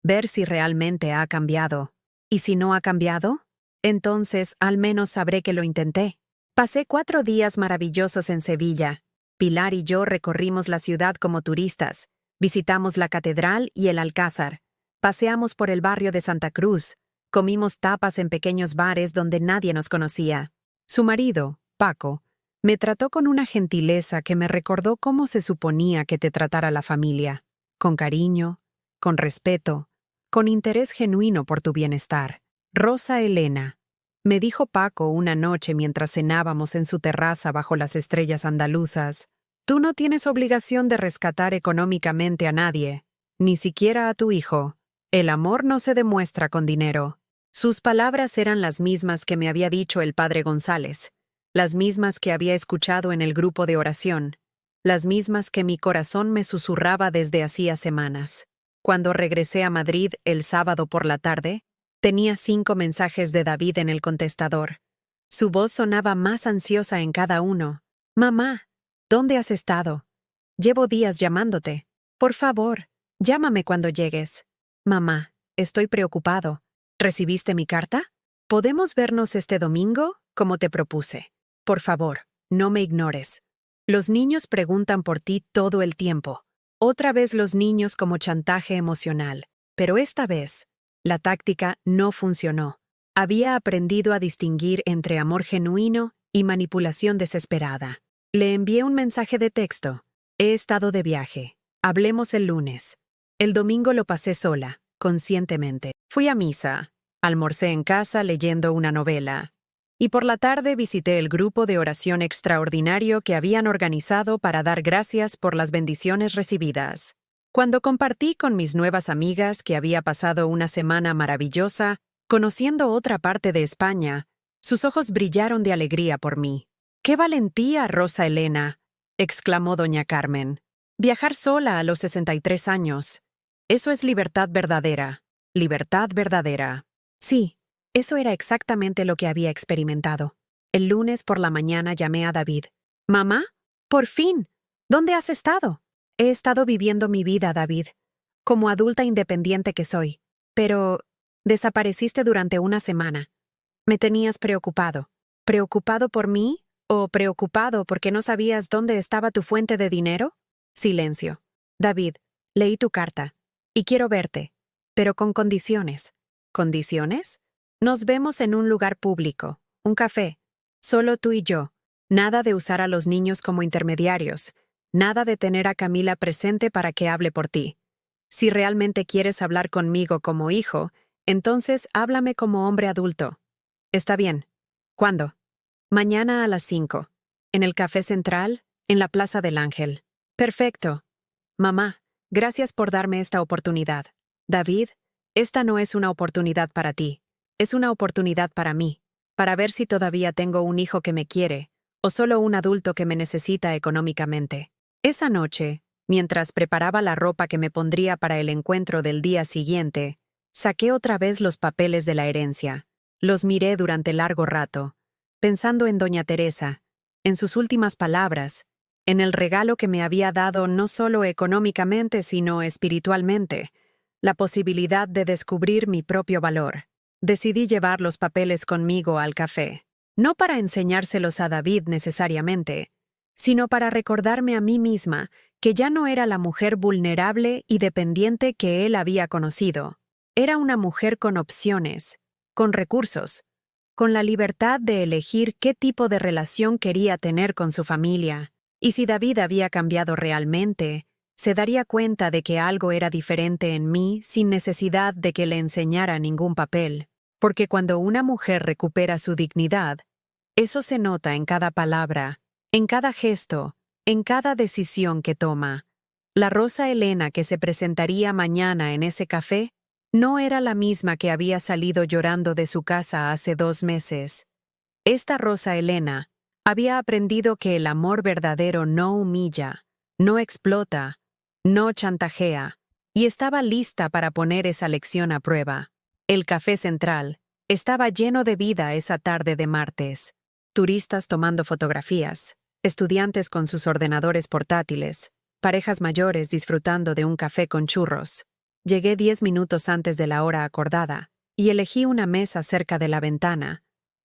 ver si realmente ha cambiado. ¿Y si no ha cambiado? Entonces al menos sabré que lo intenté». Pasé 4 días maravillosos en Sevilla. Pilar y yo recorrimos la ciudad como turistas, visitamos la catedral y el Alcázar, paseamos por el barrio de Santa Cruz, comimos tapas en pequeños bares donde nadie nos conocía. Su marido, Paco, me trató con una gentileza que me recordó cómo se suponía que te tratara la familia, con cariño, con respeto, con interés genuino por tu bienestar. «Rosa Elena», me dijo Paco una noche mientras cenábamos en su terraza bajo las estrellas andaluzas, «tú no tienes obligación de rescatar económicamente a nadie, ni siquiera a tu hijo. El amor no se demuestra con dinero». Sus palabras eran las mismas que me había dicho el padre González, las mismas que había escuchado en el grupo de oración, las mismas que mi corazón me susurraba desde hacía semanas. Cuando regresé a Madrid el sábado por la tarde, tenía 5 mensajes de David en el contestador. Su voz sonaba más ansiosa en cada uno. «Mamá, ¿dónde has estado? Llevo días llamándote. Por favor, llámame cuando llegues. Mamá, estoy preocupado. ¿Recibiste mi carta? ¿Podemos vernos este domingo, como te propuse? Por favor, no me ignores. Los niños preguntan por ti todo el tiempo. Otra vez los niños como chantaje emocional. Pero esta vez, la táctica no funcionó. Había aprendido a distinguir entre amor genuino y manipulación desesperada. Le envié un mensaje de texto. «He estado de viaje. Hablemos el lunes». El domingo lo pasé sola, conscientemente. Fui a misa, almorcé en casa leyendo una novela, y por la tarde visité el grupo de oración extraordinario que habían organizado para dar gracias por las bendiciones recibidas. Cuando compartí con mis nuevas amigas que había pasado una semana maravillosa, conociendo otra parte de España, sus ojos brillaron de alegría por mí. «¡Qué valentía, Rosa Elena!», exclamó doña Carmen. «Viajar sola a los 63 años. Eso es libertad verdadera. Libertad verdadera». Sí, eso era exactamente lo que había experimentado. El lunes por la mañana llamé a David. «Mamá, por fin. ¿Dónde has estado?» «He estado viviendo mi vida, David, como adulta independiente que soy. Pero desapareciste durante una semana. Me tenías preocupado. ¿Preocupado por mí o preocupado porque no sabías dónde estaba tu fuente de dinero?» Silencio. «David, leí tu carta y quiero verte, pero con condiciones». «¿Condiciones?» «Nos vemos en un lugar público, un café, solo tú y yo. Nada de usar a los niños como intermediarios, nada de tener a Camila presente para que hable por ti. Si realmente quieres hablar conmigo como hijo, entonces háblame como hombre adulto». «Está bien. ¿Cuándo?» «Mañana a las 5. En el Café Central, en la Plaza del Ángel». «Perfecto. Mamá, gracias por darme esta oportunidad. David, esta no es una oportunidad para ti. Es una oportunidad para mí, para ver si todavía tengo un hijo que me quiere, o solo un adulto que me necesita económicamente». Esa noche, mientras preparaba la ropa que me pondría para el encuentro del día siguiente, saqué otra vez los papeles de la herencia. Los miré durante largo rato, pensando en doña Teresa, en sus últimas palabras, en el regalo que me había dado no solo económicamente sino espiritualmente, la posibilidad de descubrir mi propio valor. Decidí llevar los papeles conmigo al café, no para enseñárselos a David necesariamente, sino para recordarme a mí misma que ya no era la mujer vulnerable y dependiente que él había conocido. Era una mujer con opciones, con recursos, con la libertad de elegir qué tipo de relación quería tener con su familia. Y si David había cambiado realmente, se daría cuenta de que algo era diferente en mí sin necesidad de que le enseñara ningún papel. Porque cuando una mujer recupera su dignidad, eso se nota en cada palabra, en cada gesto, en cada decisión que toma. La Rosa Elena que se presentaría mañana en ese café no era la misma que había salido llorando de su casa hace 2 meses. Esta Rosa Elena había aprendido que el amor verdadero no humilla, no explota, no chantajea, y estaba lista para poner esa lección a prueba. El café central estaba lleno de vida esa tarde de martes. Turistas tomando fotografías, estudiantes con sus ordenadores portátiles, parejas mayores disfrutando de un café con churros. Llegué 10 minutos antes de la hora acordada y elegí una mesa cerca de la ventana,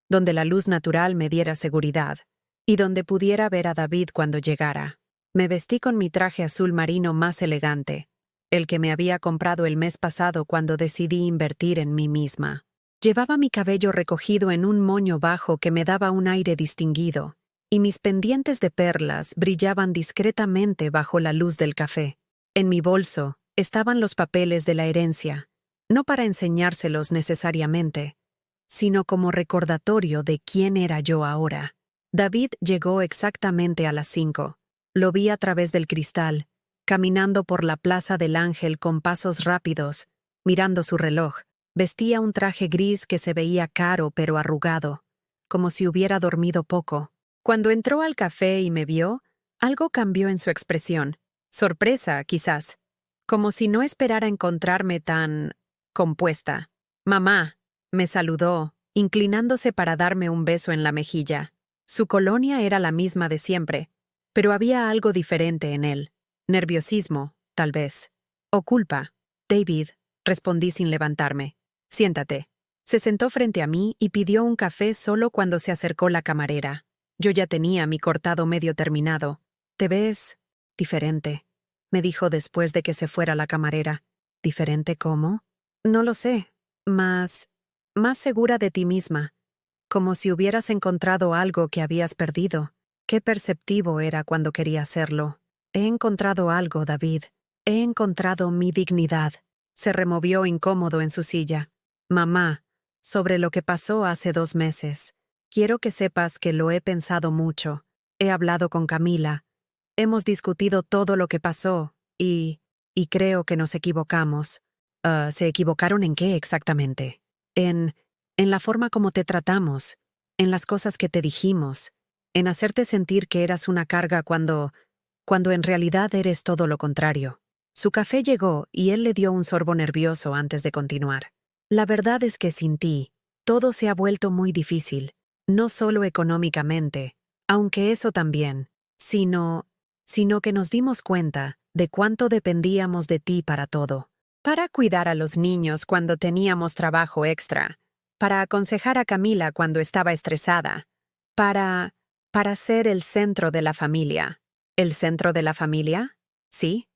donde la luz natural me diera seguridad y donde pudiera ver a David cuando llegara. Me vestí con mi traje azul marino más elegante, el que me había comprado el mes pasado cuando decidí invertir en mí misma. Llevaba mi cabello recogido en un moño bajo que me daba un aire distinguido, y mis pendientes de perlas brillaban discretamente bajo la luz del café. En mi bolso estaban los papeles de la herencia, no para enseñárselos necesariamente, sino como recordatorio de quién era yo ahora. David llegó exactamente a las 5. Lo vi a través del cristal, caminando por la Plaza del Ángel con pasos rápidos, mirando su reloj. Vestía un traje gris que se veía caro pero arrugado, como si hubiera dormido poco. Cuando entró al café y me vio, algo cambió en su expresión. Sorpresa, quizás, como si no esperara encontrarme tan compuesta. «Mamá», me saludó, inclinándose para darme un beso en la mejilla. Su colonia era la misma de siempre, pero había algo diferente en él. Nerviosismo, tal vez. O culpa. «David», respondí sin levantarme. «Siéntate». Se sentó frente a mí y pidió un café solo cuando se acercó la camarera. Yo ya tenía mi cortado medio terminado. «Te ves diferente», me dijo después de que se fuera la camarera. «¿Diferente cómo?» «No lo sé. Más segura de ti misma. Como si hubieras encontrado algo que habías perdido. Qué perceptivo era cuando quería hacerlo. He encontrado algo, David. He encontrado mi dignidad». Se removió incómodo en su silla. «Mamá, sobre lo que pasó hace 2 meses. Quiero que sepas que lo he pensado mucho. He hablado con Camila. Hemos discutido todo lo que pasó y creo que nos equivocamos». ¿Se equivocaron en qué exactamente? En la forma como te tratamos, en las cosas que te dijimos, en hacerte sentir que eras una carga cuando en realidad eres todo lo contrario. Su café llegó y él le dio un sorbo nervioso antes de continuar. «La verdad es que sin ti, todo se ha vuelto muy difícil, no solo económicamente, aunque eso también, sino que nos dimos cuenta de cuánto dependíamos de ti para todo. Para cuidar a los niños cuando teníamos trabajo extra, para aconsejar a Camila cuando estaba estresada, para ser el centro de la familia». ¿El centro de la familia? Sí.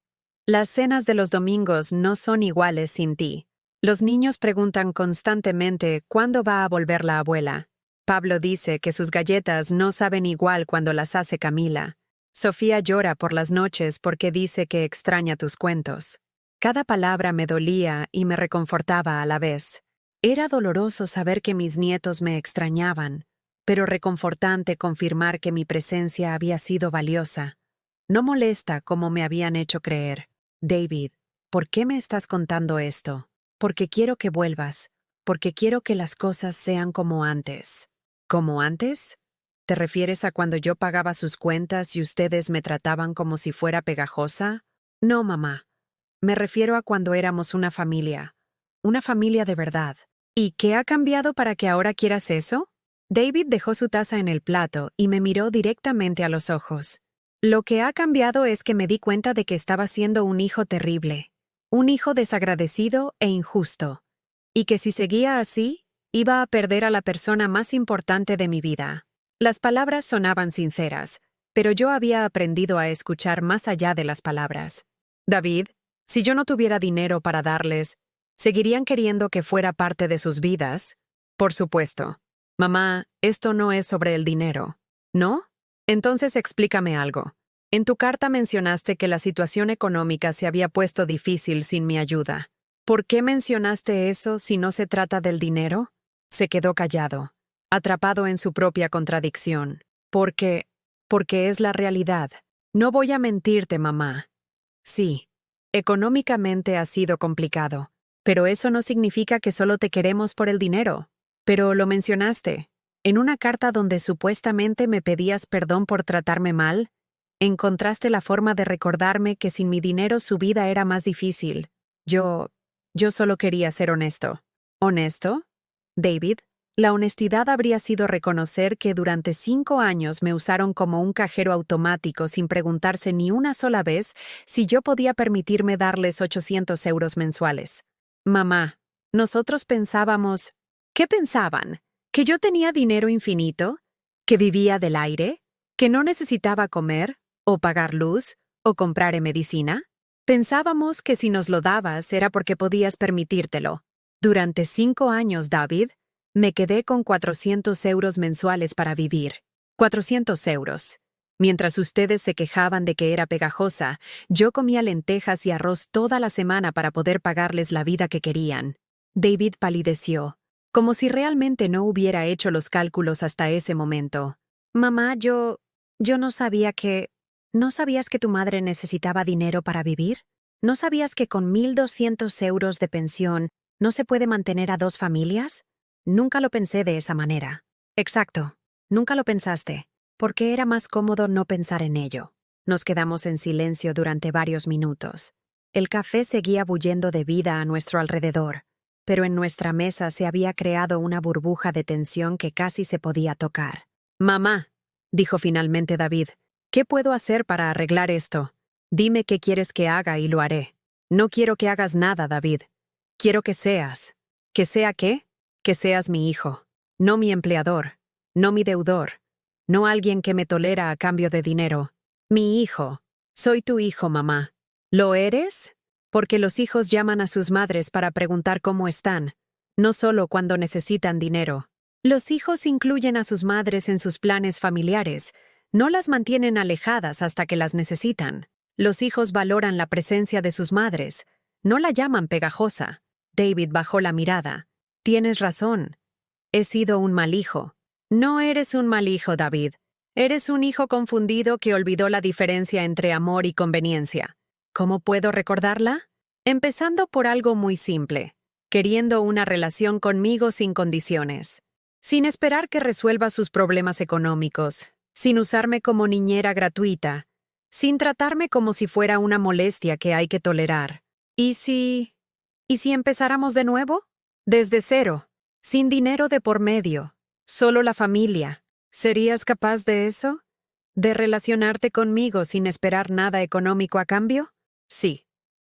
Las cenas de los domingos no son iguales sin ti. Los niños preguntan constantemente cuándo va a volver la abuela. Pablo dice que sus galletas no saben igual cuando las hace Camila. Sofía llora por las noches porque dice que extraña tus cuentos. Cada palabra me dolía y me reconfortaba a la vez. Era doloroso saber que mis nietos me extrañaban, pero reconfortante confirmar que mi presencia había sido valiosa. No molesta como me habían hecho creer. «David, ¿por qué me estás contando esto?» «Porque quiero que vuelvas, porque quiero que las cosas sean como antes». ¿Como antes? ¿Te refieres a cuando yo pagaba sus cuentas y ustedes me trataban como si fuera pegajosa? No, mamá. Me refiero a cuando éramos una familia de verdad. ¿Y qué ha cambiado para que ahora quieras eso? David dejó su taza en el plato y me miró directamente a los ojos. Lo que ha cambiado es que me di cuenta de que estaba siendo un hijo terrible. un hijo desagradecido e injusto, y que si seguía así, iba a perder a la persona más importante de mi vida. Las palabras sonaban sinceras, pero yo había aprendido a escuchar más allá de las palabras. David, si yo no tuviera dinero para darles, ¿seguirían queriendo que fuera parte de sus vidas? Por supuesto. Mamá, esto no es sobre el dinero, ¿no? Entonces explícame algo. En tu carta mencionaste que la situación económica se había puesto difícil sin mi ayuda. ¿Por qué mencionaste eso si no se trata del dinero? Se quedó callado, atrapado en su propia contradicción. Porque es la realidad. No voy a mentirte, mamá. Sí, económicamente ha sido complicado, pero eso no significa que solo te queremos por el dinero. Pero lo mencionaste. En una carta donde supuestamente me pedías perdón por tratarme mal, encontraste la forma de recordarme que sin mi dinero su vida era más difícil. Yo solo quería ser honesto. ¿Honesto? David, la honestidad habría sido reconocer que durante 5 años me usaron como un cajero automático sin preguntarse ni una sola vez si yo podía permitirme darles 800 euros mensuales. Mamá, nosotros pensábamos... ¿Qué pensaban? ¿Que yo tenía dinero infinito? ¿Que vivía del aire? ¿Que no necesitaba comer? ¿O pagar luz? ¿O comprar medicina? Pensábamos que si nos lo dabas era porque podías permitírtelo. Durante 5 años, David, me quedé con 400 euros mensuales para vivir. 400 euros. Mientras ustedes se quejaban de que era pegajosa, yo comía lentejas y arroz toda la semana para poder pagarles la vida que querían. David palideció, como si realmente no hubiera hecho los cálculos hasta ese momento. Mamá, yo no sabía que... ¿No sabías que tu madre necesitaba dinero para vivir? ¿No sabías que con 1.200 euros de pensión no se puede mantener a 2 familias? Nunca lo pensé de esa manera. Exacto, nunca lo pensaste, porque era más cómodo no pensar en ello. Nos quedamos en silencio durante varios minutos. El café seguía bullendo de vida a nuestro alrededor, pero en nuestra mesa se había creado una burbuja de tensión que casi se podía tocar. «Mamá», dijo finalmente David, «¿qué puedo hacer para arreglar esto? Dime qué quieres que haga y lo haré. No quiero que hagas nada, David. Quiero que seas. ¿Que sea qué? Que seas mi hijo. No mi empleador. No mi deudor. No alguien que me tolera a cambio de dinero. Mi hijo. Soy tu hijo, mamá. ¿Lo eres? Porque los hijos llaman a sus madres para preguntar cómo están, no solo cuando necesitan dinero. Los hijos incluyen a sus madres en sus planes familiares, no las mantienen alejadas hasta que las necesitan. Los hijos valoran la presencia de sus madres, no la llaman pegajosa. David bajó la mirada. Tienes razón. He sido un mal hijo. No eres un mal hijo, David. Eres un hijo confundido que olvidó la diferencia entre amor y conveniencia. ¿Cómo puedo recordarla? Empezando por algo muy simple, queriendo una relación conmigo sin condiciones, sin esperar que resuelva sus problemas económicos, sin usarme como niñera gratuita, sin tratarme como si fuera una molestia que hay que tolerar. ¿Y si empezáramos de nuevo? Desde cero, sin dinero de por medio, solo la familia. ¿Serías capaz de eso? ¿De relacionarte conmigo sin esperar nada económico a cambio? Sí,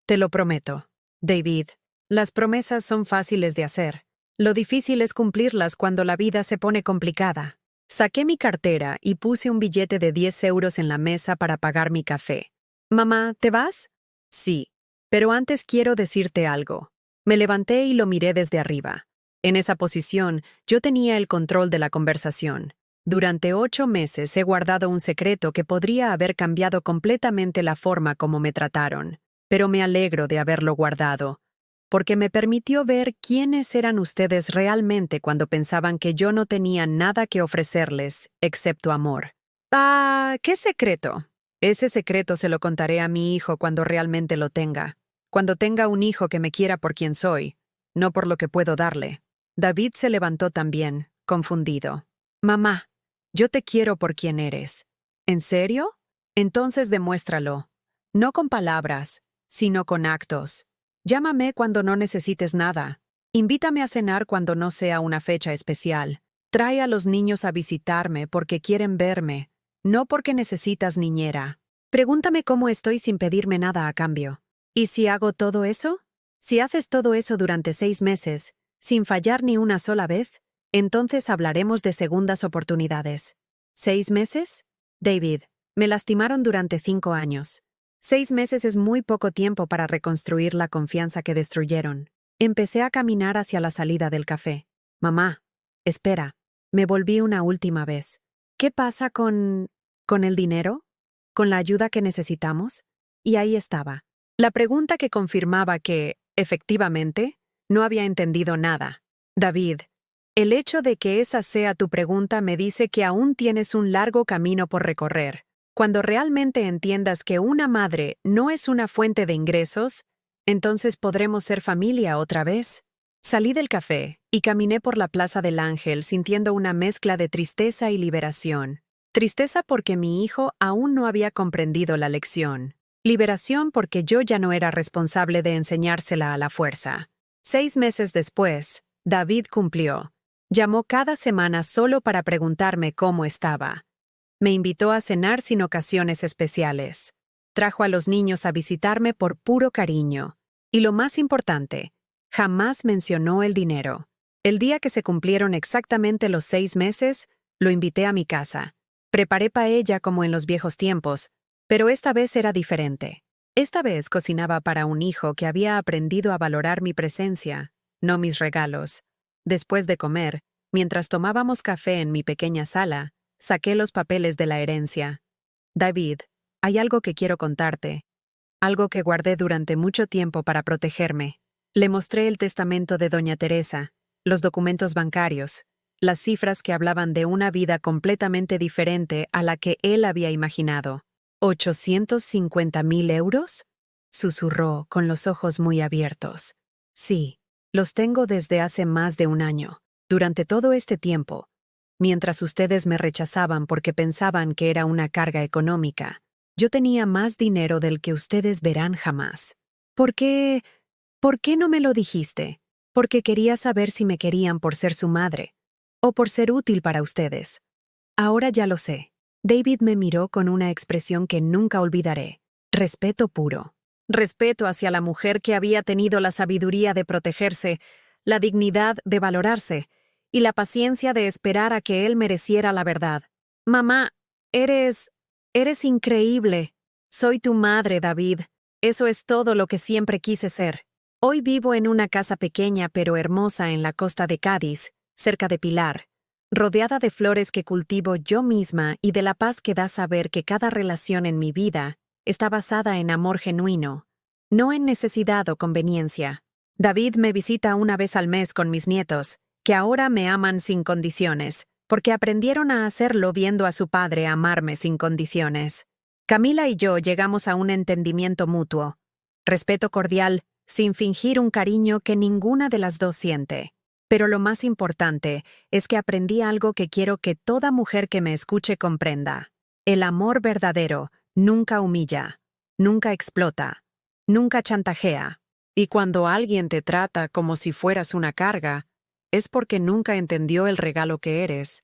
te lo prometo. David, las promesas son fáciles de hacer. Lo difícil es cumplirlas cuando la vida se pone complicada. Saqué mi cartera y puse un billete de 10 euros en la mesa para pagar mi café. «Mamá, ¿te vas?» «Sí, pero antes quiero decirte algo». Me levanté y lo miré desde arriba. En esa posición, yo tenía el control de la conversación. Durante 8 meses he guardado un secreto que podría haber cambiado completamente la forma como me trataron, pero me alegro de haberlo guardado, porque me permitió ver quiénes eran ustedes realmente cuando pensaban que yo no tenía nada que ofrecerles, excepto amor. Ah, ¿qué secreto? Ese secreto se lo contaré a mi hijo cuando realmente lo tenga, cuando tenga un hijo que me quiera por quien soy, no por lo que puedo darle. David se levantó también, confundido. «Mamá, yo te quiero por quien eres». «¿En serio? Entonces demuéstralo. No con palabras, sino con actos. Llámame cuando no necesites nada. Invítame a cenar cuando no sea una fecha especial. Trae a los niños a visitarme porque quieren verme, no porque necesitas niñera. Pregúntame cómo estoy sin pedirme nada a cambio. ¿Y si hago todo eso? Si haces todo eso durante 6 meses, sin fallar ni una sola vez, entonces hablaremos de segundas oportunidades. ¿6 meses? David, me lastimaron durante 5 años. 6 meses es muy poco tiempo para reconstruir la confianza que destruyeron. Empecé a caminar hacia la salida del café. Mamá, espera, me volví una última vez. ¿Qué pasa con el dinero? ¿Con la ayuda que necesitamos? Y ahí estaba. La pregunta que confirmaba que, efectivamente, no había entendido nada. David, el hecho de que esa sea tu pregunta me dice que aún tienes un largo camino por recorrer. Cuando realmente entiendas que una madre no es una fuente de ingresos, entonces podremos ser familia otra vez. Salí del café y caminé por la Plaza del Ángel sintiendo una mezcla de tristeza y liberación. Tristeza porque mi hijo aún no había comprendido la lección. Liberación porque yo ya no era responsable de enseñársela a la fuerza. 6 meses después, David cumplió. Llamó cada semana solo para preguntarme cómo estaba. Me invitó a cenar sin ocasiones especiales. Trajo a los niños a visitarme por puro cariño. Y lo más importante, jamás mencionó el dinero. El día que se cumplieron exactamente los 6 meses, lo invité a mi casa. Preparé paella como en los viejos tiempos, pero esta vez era diferente. Esta vez cocinaba para un hijo que había aprendido a valorar mi presencia, no mis regalos. Después de comer, mientras tomábamos café en mi pequeña sala, saqué los papeles de la herencia. David, hay algo que quiero contarte. Algo que guardé durante mucho tiempo para protegerme. Le mostré el testamento de Doña Teresa, los documentos bancarios, las cifras que hablaban de una vida completamente diferente a la que él había imaginado. ¿850.000 euros? Susurró con los ojos muy abiertos. Sí, los tengo desde hace más de un año. Durante todo este tiempo, mientras ustedes me rechazaban porque pensaban que era una carga económica, yo tenía más dinero del que ustedes verán jamás. ¿Por qué no me lo dijiste? Porque quería saber si me querían por ser su madre, o por ser útil para ustedes. Ahora ya lo sé. David me miró con una expresión que nunca olvidaré. Respeto puro. Respeto hacia la mujer que había tenido la sabiduría de protegerse, la dignidad de valorarse, y la paciencia de esperar a que él mereciera la verdad. Mamá, eres increíble. Soy tu madre, David. Eso es todo lo que siempre quise ser. Hoy vivo en una casa pequeña pero hermosa en la costa de Cádiz, cerca de Pilar, rodeada de flores que cultivo yo misma y de la paz que da saber que cada relación en mi vida está basada en amor genuino, no en necesidad o conveniencia. David me visita una vez al mes con mis nietos, que ahora me aman sin condiciones, porque aprendieron a hacerlo viendo a su padre amarme sin condiciones. Camila y yo llegamos a un entendimiento mutuo. Respeto cordial, sin fingir un cariño que ninguna de las dos siente. Pero lo más importante es que aprendí algo que quiero que toda mujer que me escuche comprenda. El amor verdadero nunca humilla, nunca explota, nunca chantajea. Y cuando alguien te trata como si fueras una carga, es porque nunca entendió el regalo que eres.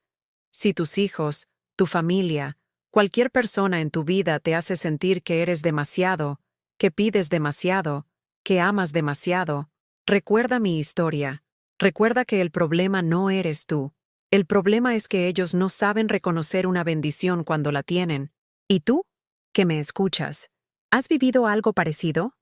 Si tus hijos, tu familia, cualquier persona en tu vida te hace sentir que eres demasiado, que pides demasiado, que amas demasiado, recuerda mi historia. Recuerda que el problema no eres tú. El problema es que ellos no saben reconocer una bendición cuando la tienen. ¿Y tú? Que me escuchas. ¿Has vivido algo parecido?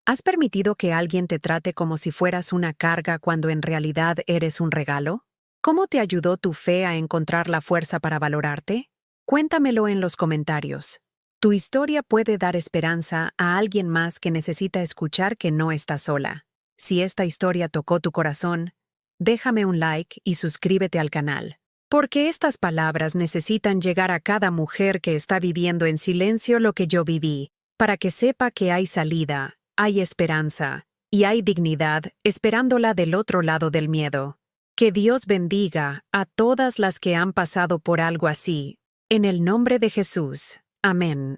¿Has permitido que alguien te trate como si fueras una carga cuando en realidad eres un regalo? ¿Cómo te ayudó tu fe a encontrar la fuerza para valorarte? Cuéntamelo en los comentarios. Tu historia puede dar esperanza a alguien más que necesita escuchar que no está sola. Si esta historia tocó tu corazón, déjame un like y suscríbete al canal. Porque estas palabras necesitan llegar a cada mujer que está viviendo en silencio lo que yo viví, para que sepa que hay salida, hay esperanza, y hay dignidad esperándola del otro lado del miedo. Que Dios bendiga a todas las que han pasado por algo así. En el nombre de Jesús. Amén.